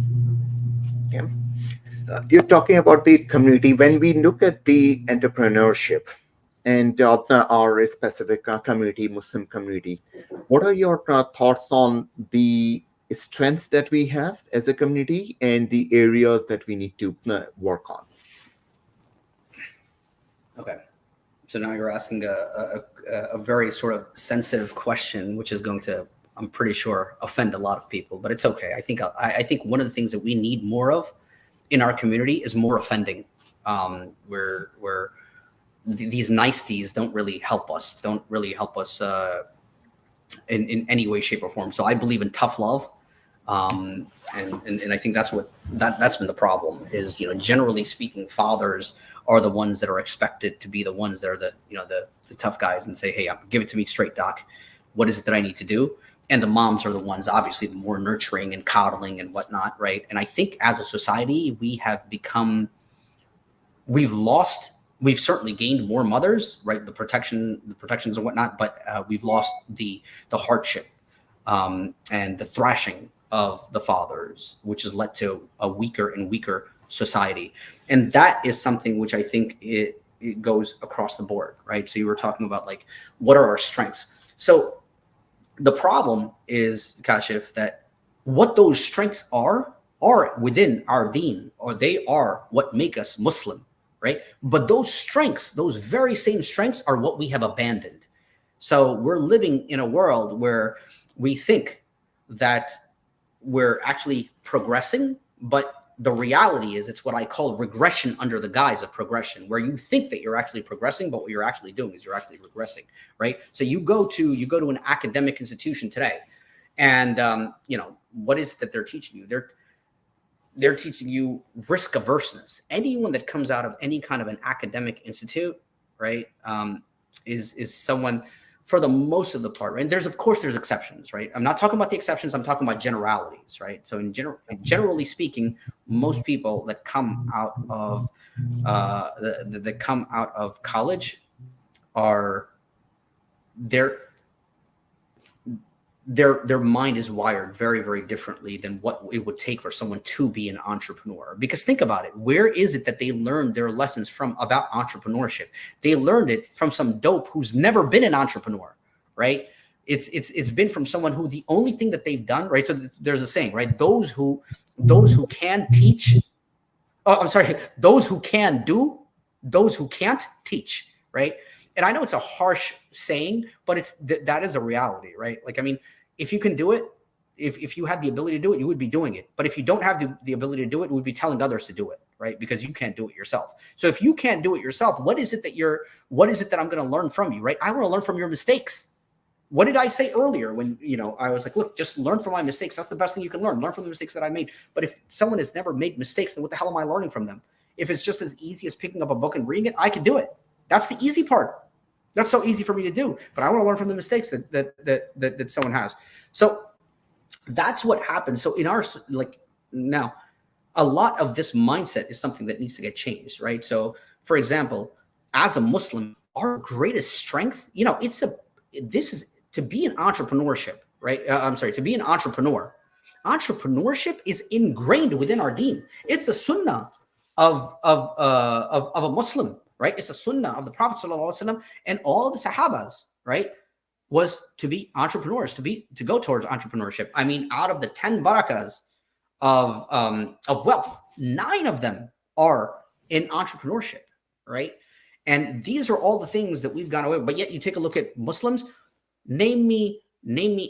Yeah. You're talking about the community. When we look at the entrepreneurship and our specific community, Muslim community. What are your thoughts on the strengths that we have as a community and the areas that we need to work on? Okay. So now you're asking a very sort of sensitive question, which is going to, I'm pretty sure, offend a lot of people, but it's okay. I think one of the things that we need more of in our community is more offending, where these niceties don't really help us, in any way, shape, or form. So I believe in tough love. And I think that's been the problem is, generally speaking, fathers are the ones that are expected to be the ones that are the tough guys and say, hey, give it to me straight, doc. What is it that I need to do? And the moms are the ones, obviously, the more nurturing and coddling and whatnot, right? And I think as a society, we've certainly gained more mothers, right? The protections and whatnot, but we've lost the hardship and the thrashing of the fathers, which has led to a weaker and weaker society. And that is something which I think it goes across the board, right? So you were talking about like, what are our strengths? So the problem is, Kashif, that what those strengths are within our deen, or they are what make us Muslim, right? But those strengths, those very same strengths are what we have abandoned. So we're living in a world where we think that we're actually progressing, but the reality is it's what I call regression under the guise of progression, where you think that you're actually progressing, but what you're actually doing is you're actually regressing, right? So you go to an academic institution today, and what is it that they're teaching you? They're teaching you risk averseness. Anyone that comes out of any kind of an academic institute, right, is someone, for the most of the part, right? And there's exceptions, right? I'm not talking about the exceptions. I'm talking about generalities, right? So generally speaking, most people that come out of college are their mind is wired very, very differently than what it would take for someone to be an entrepreneur. Because think about it, where is it that they learned their lessons from about entrepreneurship? They learned it from some dope who's never been an entrepreneur, right? It's been from someone who the only thing that they've done, right? So there's a saying, right? Those who can teach, those who can do, those who can't teach, right? And I know it's a harsh saying, but that is a reality, right? Like, I mean, if you can do it, if you had the ability to do it, you would be doing it. But if you don't have the ability to do it, you would be telling others to do it, right? Because you can't do it yourself. So if you can't do it yourself, what is it that I'm going to learn from you, right? I want to learn from your mistakes. What did I say earlier when, I was like, look, just learn from my mistakes. That's the best thing you can learn. Learn from the mistakes that I made. But if someone has never made mistakes, then what the hell am I learning from them? If it's just as easy as picking up a book and reading it, I could do it. That's the easy part. That's so easy for me to do, but I want to learn from the mistakes that someone has. So that's what happens. So in our, now, a lot of this mindset is something that needs to get changed, right? So for example, as a Muslim, our greatest strength, this is to be an entrepreneurship, right? To be an entrepreneur. Entrepreneurship is ingrained within our deen. It's a sunnah of a Muslim, right? It's a sunnah of the Prophet ﷺ and all of the Sahabas, right? Was to be entrepreneurs, to go towards entrepreneurship. I mean, out of the 10 barakas of wealth, 9 of them are in entrepreneurship, right? And these are all the things that we've gone away. But yet, you take a look at Muslims. Name me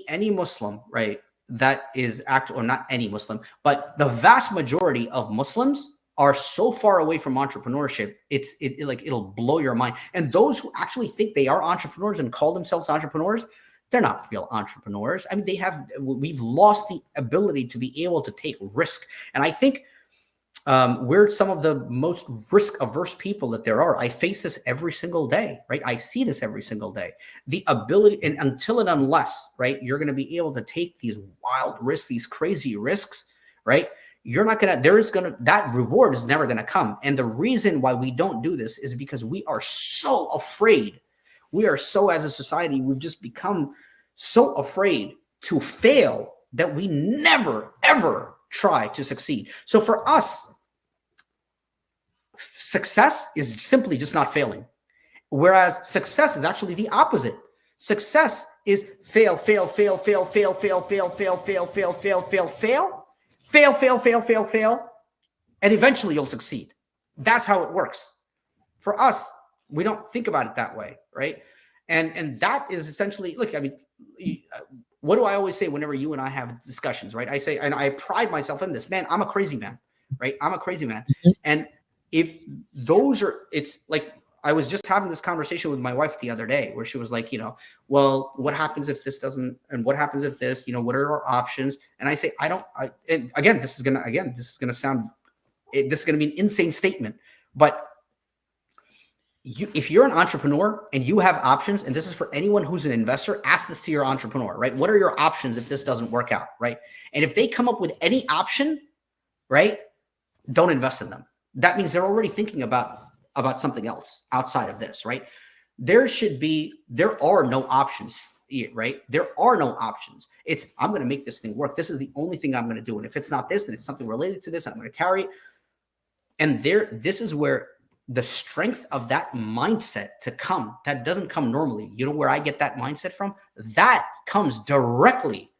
any Muslim, right? That is or not any Muslim, but the vast majority of Muslims are so far away from entrepreneurship, it'll blow your mind. And those who actually think they are entrepreneurs and call themselves entrepreneurs, they're not real entrepreneurs. I mean, we've lost the ability to be able to take risk. And I think we're some of the most risk-averse people that there are. I face this every single day, right? I see this every single day. The ability, and until and unless, right, you're going to be able to take these wild risks, these crazy risks, right? That reward is never going to come. And the reason why we don't do this is because we are so afraid. As a society, we've just become so afraid to fail that we never, ever try to succeed. So for us, success is simply just not failing. Whereas success is actually the opposite. Success is fail, fail, fail, fail, fail, fail, fail, fail, fail, fail, fail, fail, fail, fail, fail, fail, fail, fail, and eventually you'll succeed. That's how it works. For us, we don't think about it that way, right? And that is essentially, look, I mean, what do I always say whenever you and I have discussions, right? I say, and I pride myself in this, man, I'm a crazy man, right? I'm a crazy man. And if those are, it's like, I was just having this conversation with my wife the other day where she was like, well, what happens if this doesn't, and what happens if this, what are our options? And I say, and again, this is going to sound, this is going to be an insane statement, but if you're an entrepreneur and you have options, and this is for anyone who's an investor, ask this to your entrepreneur, right? What are your options if this doesn't work out, right? And if they come up with any option, right, don't invest in them. That means they're already thinking about something else outside of this, right? There are no options, right? There are no options. It's, I'm going to make this thing work. This is the only thing I'm going to do. And if it's not this, then it's something related to this. I'm going to carry it. And this is where the strength of that mindset that doesn't come normally. You know where I get that mindset from? That comes directly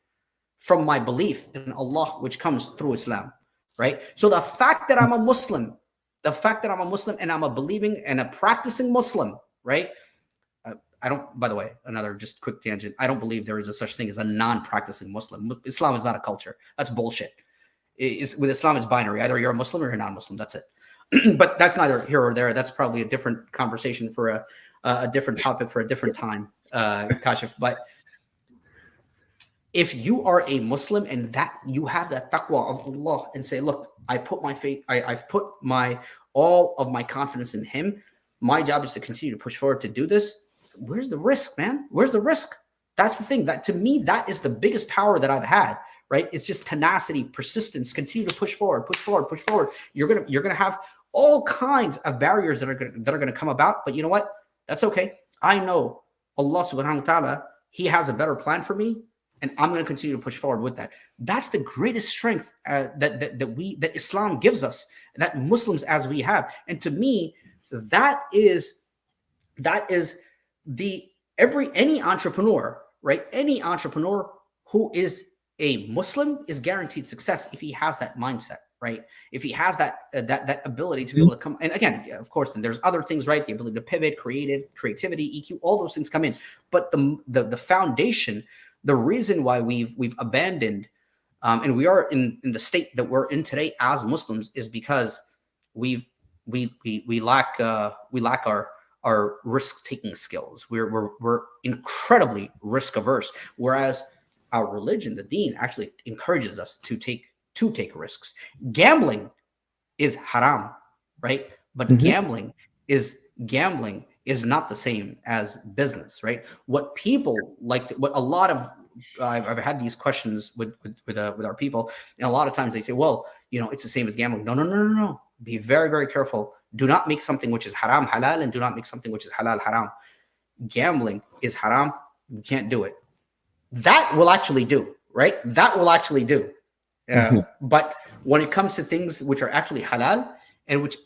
from my belief in Allah, which comes through Islam, right? So the fact that I'm a Muslim, and I'm a believing and a practicing Muslim, right? I don't, by the way, another just quick tangent. I don't believe there is a such thing as a non-practicing Muslim. Islam is not a culture. That's bullshit. With Islam, it's binary. Either you're a Muslim or you're non-Muslim. That's it. But that's neither here or there. That's probably a different conversation for a different topic for a different time, Kashif. But if you are a Muslim and that you have that taqwa of Allah and say, look, I put my faith, I put all of my confidence in Him. My job is to continue to push forward to do this. Where's the risk, man? Where's the risk? That's the thing. That to me, that is the biggest power that I've had. Right? It's just tenacity, persistence, continue to push forward, push forward, push forward. You're gonna have all kinds of barriers that are gonna come about, but you know what? That's okay. I know Allah subhanahu wa ta'ala, He has a better plan for me, and I'm gonna continue to push forward with that. That's the greatest strength that Islam gives us, that Muslims as we have. And to me, that is any entrepreneur, right? Any entrepreneur who is a Muslim is guaranteed success if he has that mindset, right? If he has that ability to be able to come, and again, of course, then there's other things, right? The ability to pivot, creativity, EQ, all those things come in. But the foundation, the reason why we've abandoned, and we are in the state that we're in today as Muslims, is because we lack our risk-taking skills. We're incredibly risk averse, whereas our religion, the deen, actually encourages us to take risks. Gambling is haram, right? But gambling is not the same as business, right? What people like, what a lot of I've had these questions with our people, and a lot of times they say, well, it's the same as gambling. No. Be very, very careful. Do not make something which is haram halal, and do not make something which is halal haram. Gambling is haram. You can't do it. That will actually do, right? That will actually do. But when it comes to things which are actually halal and which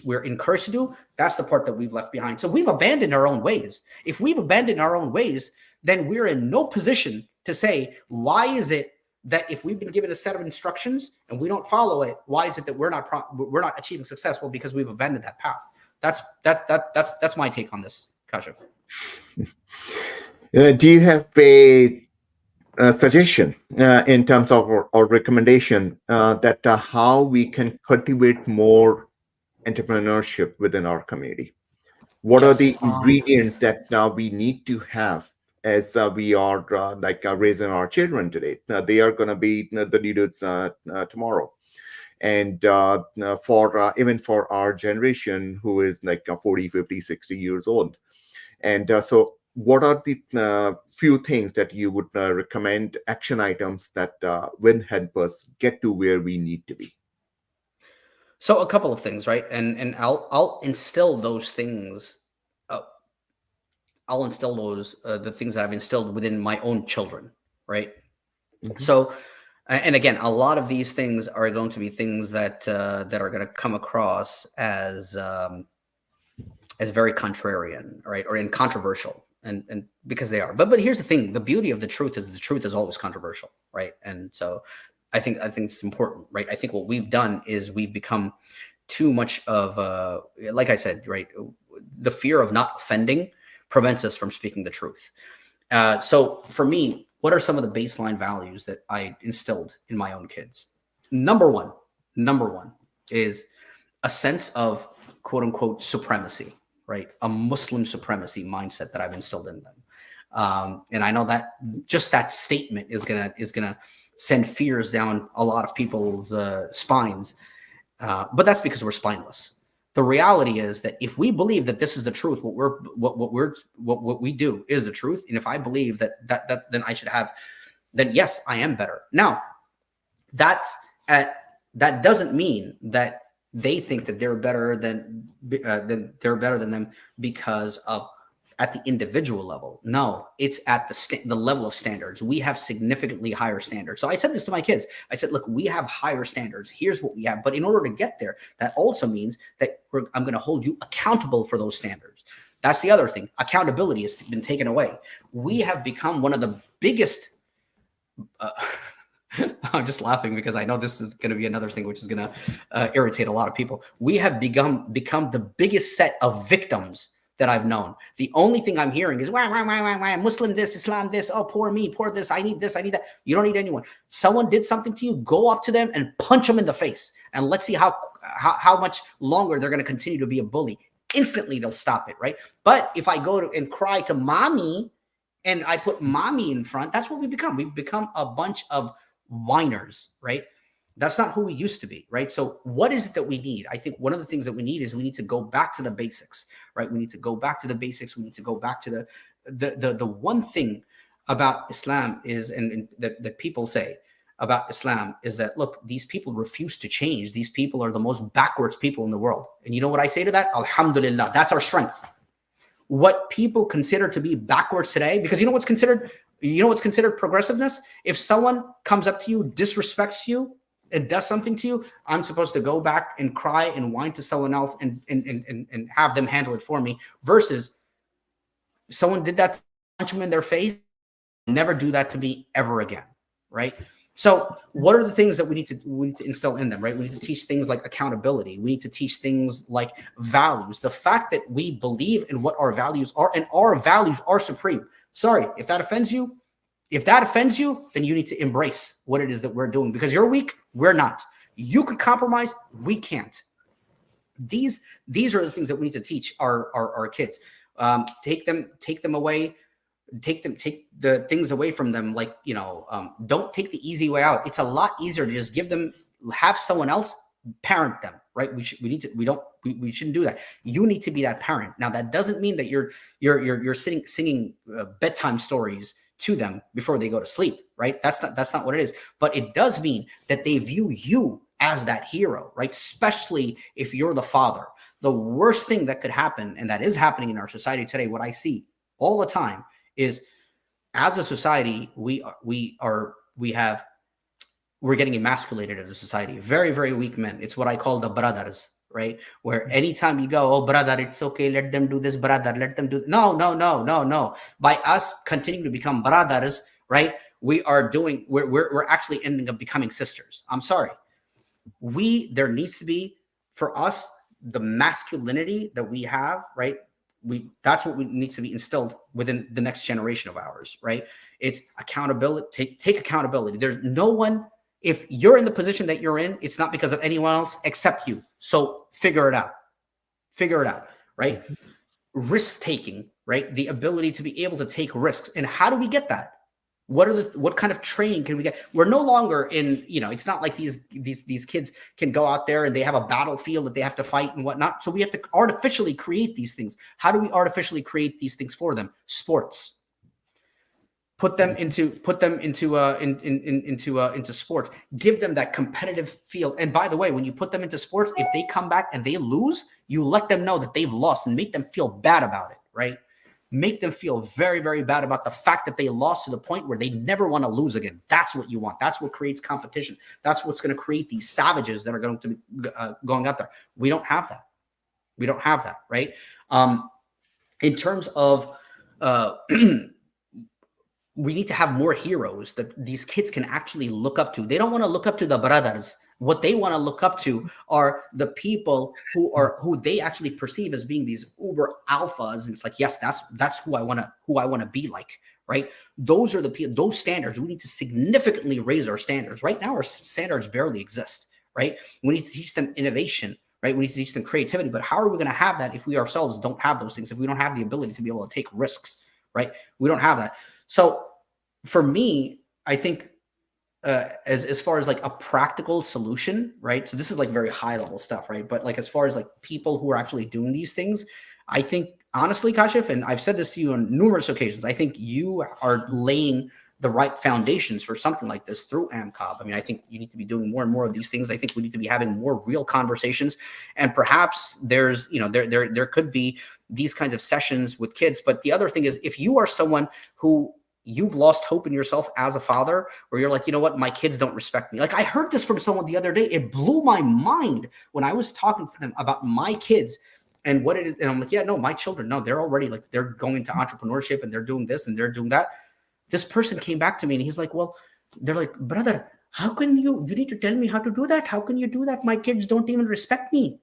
we're encouraged to do, that's the part that we've left behind. So we've abandoned our own ways. If we've abandoned our own ways, then we're in no position to say, why is it that if we've been given a set of instructions and we don't follow it, why is it that we're not achieving success? Well, because we've abandoned that path. That's my take on this, Kashif. Do you have a suggestion in terms of or recommendation that how we can cultivate more entrepreneurship within our community? What are the ingredients that we need to have as we are raising our children today? They are going to be the leaders tomorrow. And even for our generation who is 40, 50, 60 years old. And so what are the few things that you would recommend, action items that will help us get to where we need to be? So a couple of things, right? And I'll instill those things. I'll instill those the things that I've instilled within my own children, right? So, and again, a lot of these things are going to be things that are going to come across as as very contrarian, right, or in controversial, and because they are. But here's the thing: the beauty of the truth is always controversial, right? And so, I think it's important, right? I think what we've done is we've become too much of, like I said, right, the fear of not offending prevents us from speaking the truth. So for me, what are some of the baseline values that I instilled in my own kids? Number one is a sense of quote unquote supremacy, right? A Muslim supremacy mindset that I've instilled in them. And I know that just that statement is gonna send fears down a lot of people's spines, but that's because we're spineless. The reality is that if we believe that this is the truth, what we do is the truth, and if I believe that then I should have, then yes, I am better. Now, that's that doesn't mean that they think that they're better than them because of at the individual level. No, it's at the level of standards. We have significantly higher standards. So I said this to my kids. I said, look, we have higher standards. Here's what we have. But in order to get there, that also means that I'm going to hold you accountable for those standards. That's the other thing. Accountability has been taken away. We have become one of the biggest I'm just laughing because I know this is going to be another thing which is going to irritate a lot of people. We have become the biggest set of victims that I've known. The only thing I'm hearing is why, Muslim this, Islam this, oh, poor me, poor this, I need this, I need that. You don't need anyone. Someone did something to you, go up to them and punch them in the face. And let's see how much longer they're going to continue to be a bully. Instantly, they'll stop it, right? But if I go and cry to mommy and I put mommy in front, that's what we become. We've become a bunch of whiners, right? That's not who we used to be, right? So what is it that we need? I think one of the things that we need is we need to go back to the basics, right? We need to go back to the basics. We need to go back to the one thing about Islam is, and that people say about Islam is that, look, these people refuse to change. These people are the most backwards people in the world. And you know what I say to that? Alhamdulillah, that's our strength. What people consider to be backwards today, because you know what's considered progressiveness? If someone comes up to you, disrespects you, and does something to you, I'm supposed to go back and cry and whine to someone else and have them handle it for me, versus someone did that to punch them in their face, never do that to me ever again, right? So what are the things that we need to instill in them, right? We need to teach things like accountability. We need to teach things like values. The fact that we believe in what our values are, and our values are supreme. Sorry, if that offends you, then you need to embrace what it is that we're doing, because you're weak, we're not. You could compromise, we can't. These are the things that we need to teach our kids. Take them away. Take the things away from them. Like, don't take the easy way out. It's a lot easier to just have someone else parent them, right? We shouldn't do that. You need to be that parent. Now, that doesn't mean that you're singing bedtime stories to them before they go to sleep, right? That's not what it is. But it does mean that they view you as that hero, right? Especially if you're the father. The worst thing that could happen, and that is happening in our society today, what I see all the time is, as a society, we're getting emasculated as a society. Very, very weak men. It's what I call the brothers, right? Where anytime you go, oh, brother, it's okay, let them do this, brother, let them do. No. By us continuing to become brothers, right? We're actually ending up becoming sisters. I'm sorry. There needs to be, for us, the masculinity that we have, right? That's what needs to be instilled within the next generation of ours, right? It's accountability. Take accountability. There's no one. If you're in the position that you're in, it's not because of anyone else except you. So figure it out, right? Risk taking, right? The ability to be able to take risks. And how do we get that? What kind of training can we get? We're no longer in, it's not like these kids can go out there and they have a battlefield that they have to fight and whatnot. So we have to artificially create these things. How do we artificially create these things for them? Sports. Put them into sports. Give them that competitive feel. And by the way, when you put them into sports, if they come back and they lose, you let them know that they've lost and make them feel bad about it, right? Make them feel very, very bad about the fact that they lost to the point where they never want to lose again. That's what you want. That's what creates competition. That's what's going to create these savages that are going to be going out there. We don't have that. We don't have that, right? In terms of we need to have more heroes that these kids can actually look up to. They don't want to look up to the brothers. What they want to look up to are the people who they actually perceive as being these uber alphas. And it's like, yes, that's who I want to be like, right? Those are those standards. We need to significantly raise our standards. Right now, our standards barely exist, right? We need to teach them innovation, right? We need to teach them creativity. But how are we going to have that if we ourselves don't have those things? If we don't have the ability to be able to take risks, right? We don't have that. So for me, I think as far as like a practical solution, right? So this is like very high level stuff, right? But like as far as like people who are actually doing these things, I think honestly, Kashif, and I've said this to you on numerous occasions, I think you are laying the right foundations for something like this through AMCOB. I mean, I think you need to be doing more and more of these things. I think we need to be having more real conversations, and perhaps there's, there could be these kinds of sessions with kids. But the other thing is, if you are someone who you've lost hope in yourself as a father, where you're like, you know what, my kids don't respect me. Like I heard this from someone the other day. It blew my mind when I was talking to them about my kids and what it is. And I'm like, yeah, no, my children, no, they're already like, they're going into entrepreneurship and they're doing this and they're doing that. This person came back to me and he's like, well, they're like, brother, how can you need to tell me how to do that? How can you do that? My kids don't even respect me.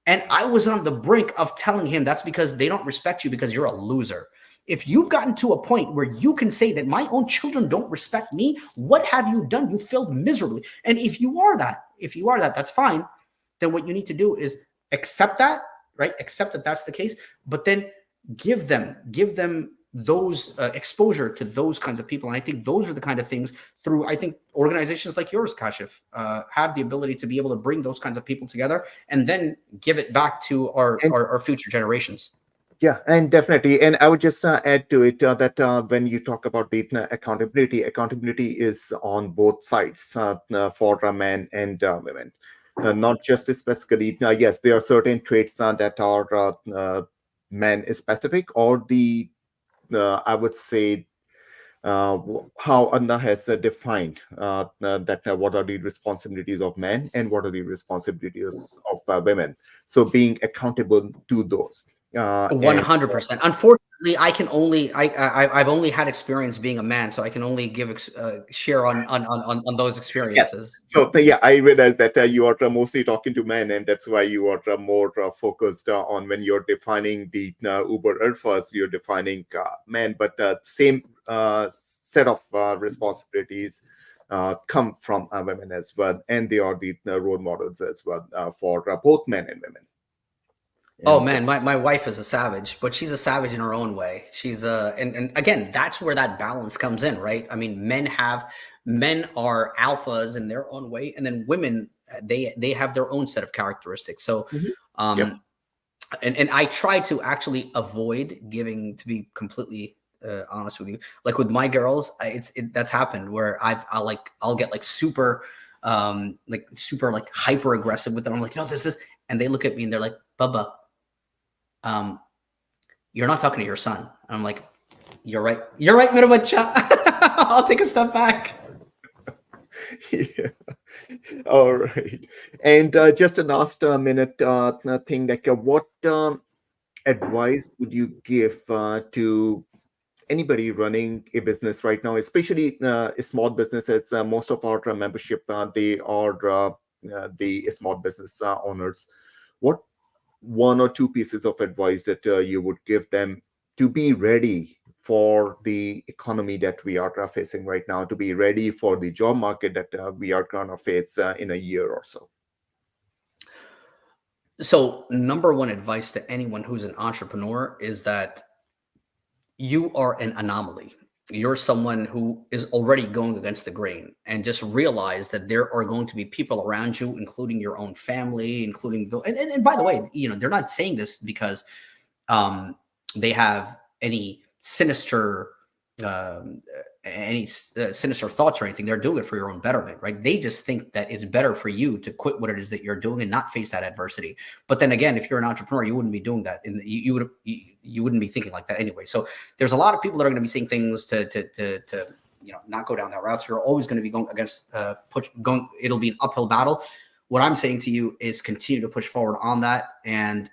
And I was on the brink of telling him that's because they don't respect you because you're a loser. If you've gotten to a point where you can say that my own children don't respect me, what have you done? You failed miserably. And if you are that, that's fine. Then what you need to do is accept that, right? Accept that that's the case, but then give them those exposure to those kinds of people. And I think those are the kind of things through, I think organizations like yours, Kashif, have the ability to be able to bring those kinds of people together and then give it back to our future generations. Yeah, and definitely. And I would just add to it that when you talk about the accountability is on both sides for men and women. Not just specifically, yes, there are certain traits that are men specific, or I would say, how Allah has defined that what are the responsibilities of men and what are the responsibilities of women. So being accountable to those. 100%. Unfortunately, I've only had experience being a man, so I can only give share on those experiences. So yeah, I realize that you are mostly talking to men, and that's why you are more focused on when you're defining the Uber alphas, you're defining men, but same set of responsibilities come from women as well, and they are the role models as well for both men and women. Oh man, my wife is a savage, but she's a savage in her own way. She's and again, that's where that balance comes in, right? I mean, men are alphas in their own way, and then women, they have their own set of characteristics. So and I try to actually avoid giving, to be completely honest with you, like with my girls, that's happened where I'll get like super hyper aggressive with them. I'm like, no, this, and they look at me and they're like, Bubba, you're not talking to your son. And I'm like, you're right, mera bacha. I'll take a step back. Yeah. All right. And just a last minute thing, like what advice would you give to anybody running a business right now, especially small businesses? Most of our membership, they are the small business owners. What one or two pieces of advice that you would give them to be ready for the economy that we are facing right now, to be ready for the job market that we are going to face in a year or so? So number one advice to anyone who's an entrepreneur is that you are an anomaly. You're someone who is already going against the grain, and just realize that there are going to be people around you, including your own family, including and by the way, they're not saying this because they have any sinister thoughts or anything. They're doing it for your own betterment, right? They just think that it's better for you to quit what it is that you're doing and not face that adversity. But then again, if you're an entrepreneur, you wouldn't be doing that, and you wouldn't be thinking like that anyway. So there's a lot of people that are going to be saying things to not go down that route. So you're always going to be going against it'll be an uphill battle. What I'm saying to you is continue to push forward on that, and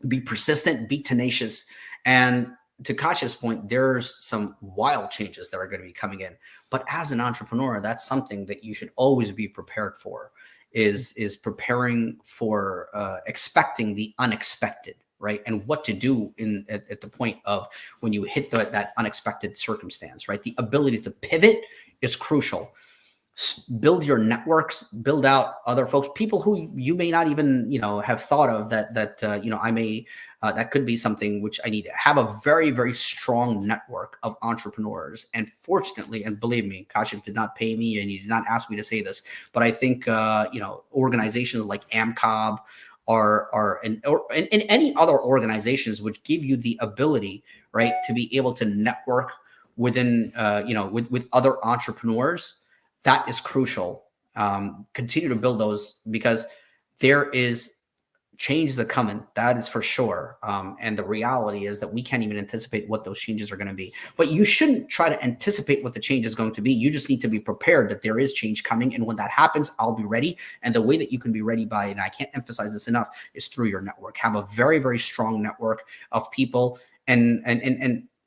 be persistent, be tenacious. And to Kashyap's point, there's some wild changes that are going to be coming in. But as an entrepreneur, that's something that you should always be prepared for. Is preparing for expecting the unexpected, right? And what to do at the point of when you hit that unexpected circumstance, right? The ability to pivot is crucial. Build your networks, build out other folks, people who you may not even have thought of that I may that could be something which I need to have. A very, very strong network of entrepreneurs. And fortunately, and believe me, Kashyap did not pay me and he did not ask me to say this, but I think organizations like AmCobb and any other organizations which give you the ability, right, to be able to network within with other entrepreneurs, that is crucial. Continue to build those, because there is changes that coming. That is for sure. And the reality is that we can't even anticipate what those changes are going to be. But you shouldn't try to anticipate what the change is going to be. You just need to be prepared that there is change coming. And when that happens, I'll be ready. And the way that you can be ready by, and I can't emphasize this enough, is through your network. Have a very, very strong network of people. And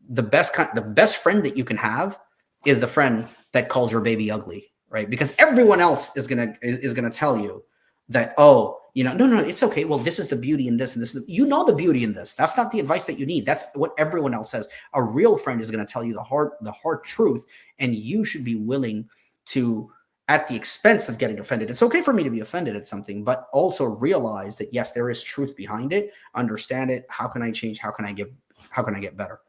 the best friend that you can have is the friend that calls your baby ugly, right? Because everyone else is gonna tell you that, oh, no, it's okay. Well, this is the beauty in this, and this. The beauty in this. That's not the advice that you need. That's what everyone else says. A real friend is gonna tell you the hard truth, and you should be willing to, at the expense of getting offended. It's okay for me to be offended at something, but also realize that yes, there is truth behind it. Understand it. How can I change? How can I get better?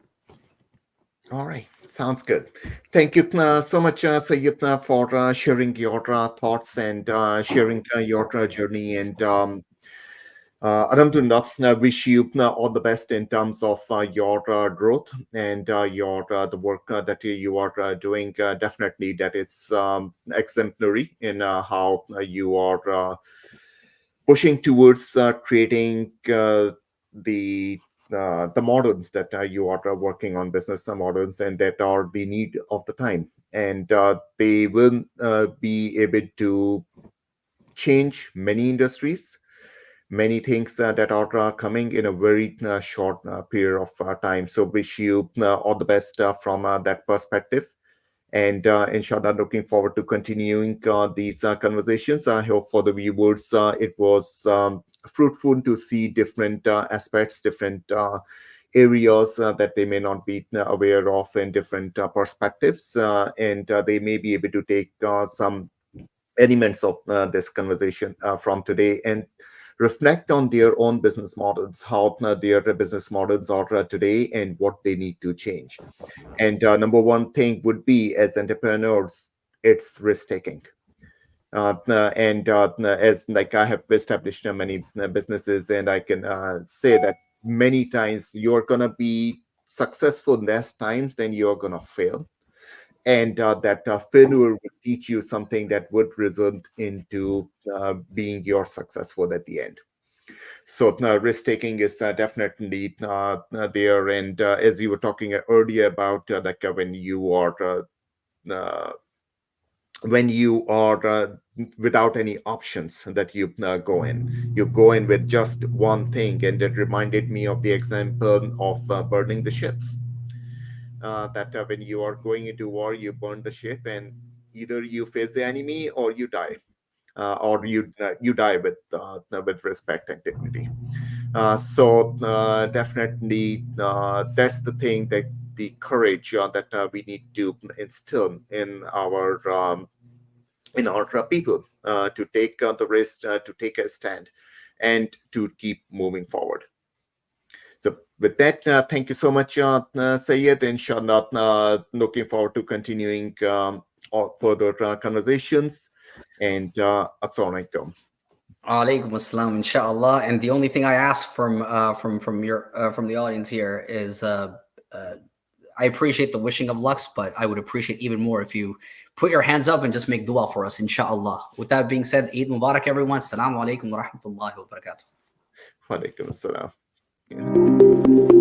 All right, sounds good. Thank you so much, Syed, for sharing your thoughts and sharing your journey. And Alhamdulillah, wish you all the best in terms of your growth and your the work that you are doing. Definitely, that it's exemplary in how you are pushing towards creating the models that you are working on, business models, and that are the need of the time, and they will be able to change many industries, many things that are coming in a very short period of time. So wish you all the best from that perspective. And inshallah, looking forward to continuing these conversations. I hope for the viewers it was fruitful to see different aspects, different areas that they may not be aware of, in different perspectives, and they may be able to take some elements of this conversation from today and reflect on their own business models, how their business models are today, and what they need to change. And number one thing would be, as entrepreneurs, it's risk taking. And as like I have established many businesses, and I can say that many times you're gonna be successful less times than you're gonna fail, and that failure would teach you something that would result into being your successful at the end. So risk taking is definitely there. And as you were talking earlier about like uh, when you are without any options, that you go in with just one thing, and it reminded me of the example of burning the ships. That when you are going into war, you burn the ship, and either you face the enemy or you die, or you die with respect and dignity. So definitely, that's the thing, that the courage that we need to instill in our people, to take the risk, to take a stand, and to keep moving forward. So with that, thank you so much, Sayed. Inshallah, looking forward to continuing all further conversations. And assalamu alaikum. Alaikum assalam, inshallah. And the only thing I ask from the audience here is, I appreciate the wishing of lucks, but I would appreciate even more if you put your hands up and just make dua for us, inshallah. With that being said, Eid Mubarak, everyone. Assalamu alaikum wa rahmatullahi wa barakatuh. Wa alaikum assalam. Yeah.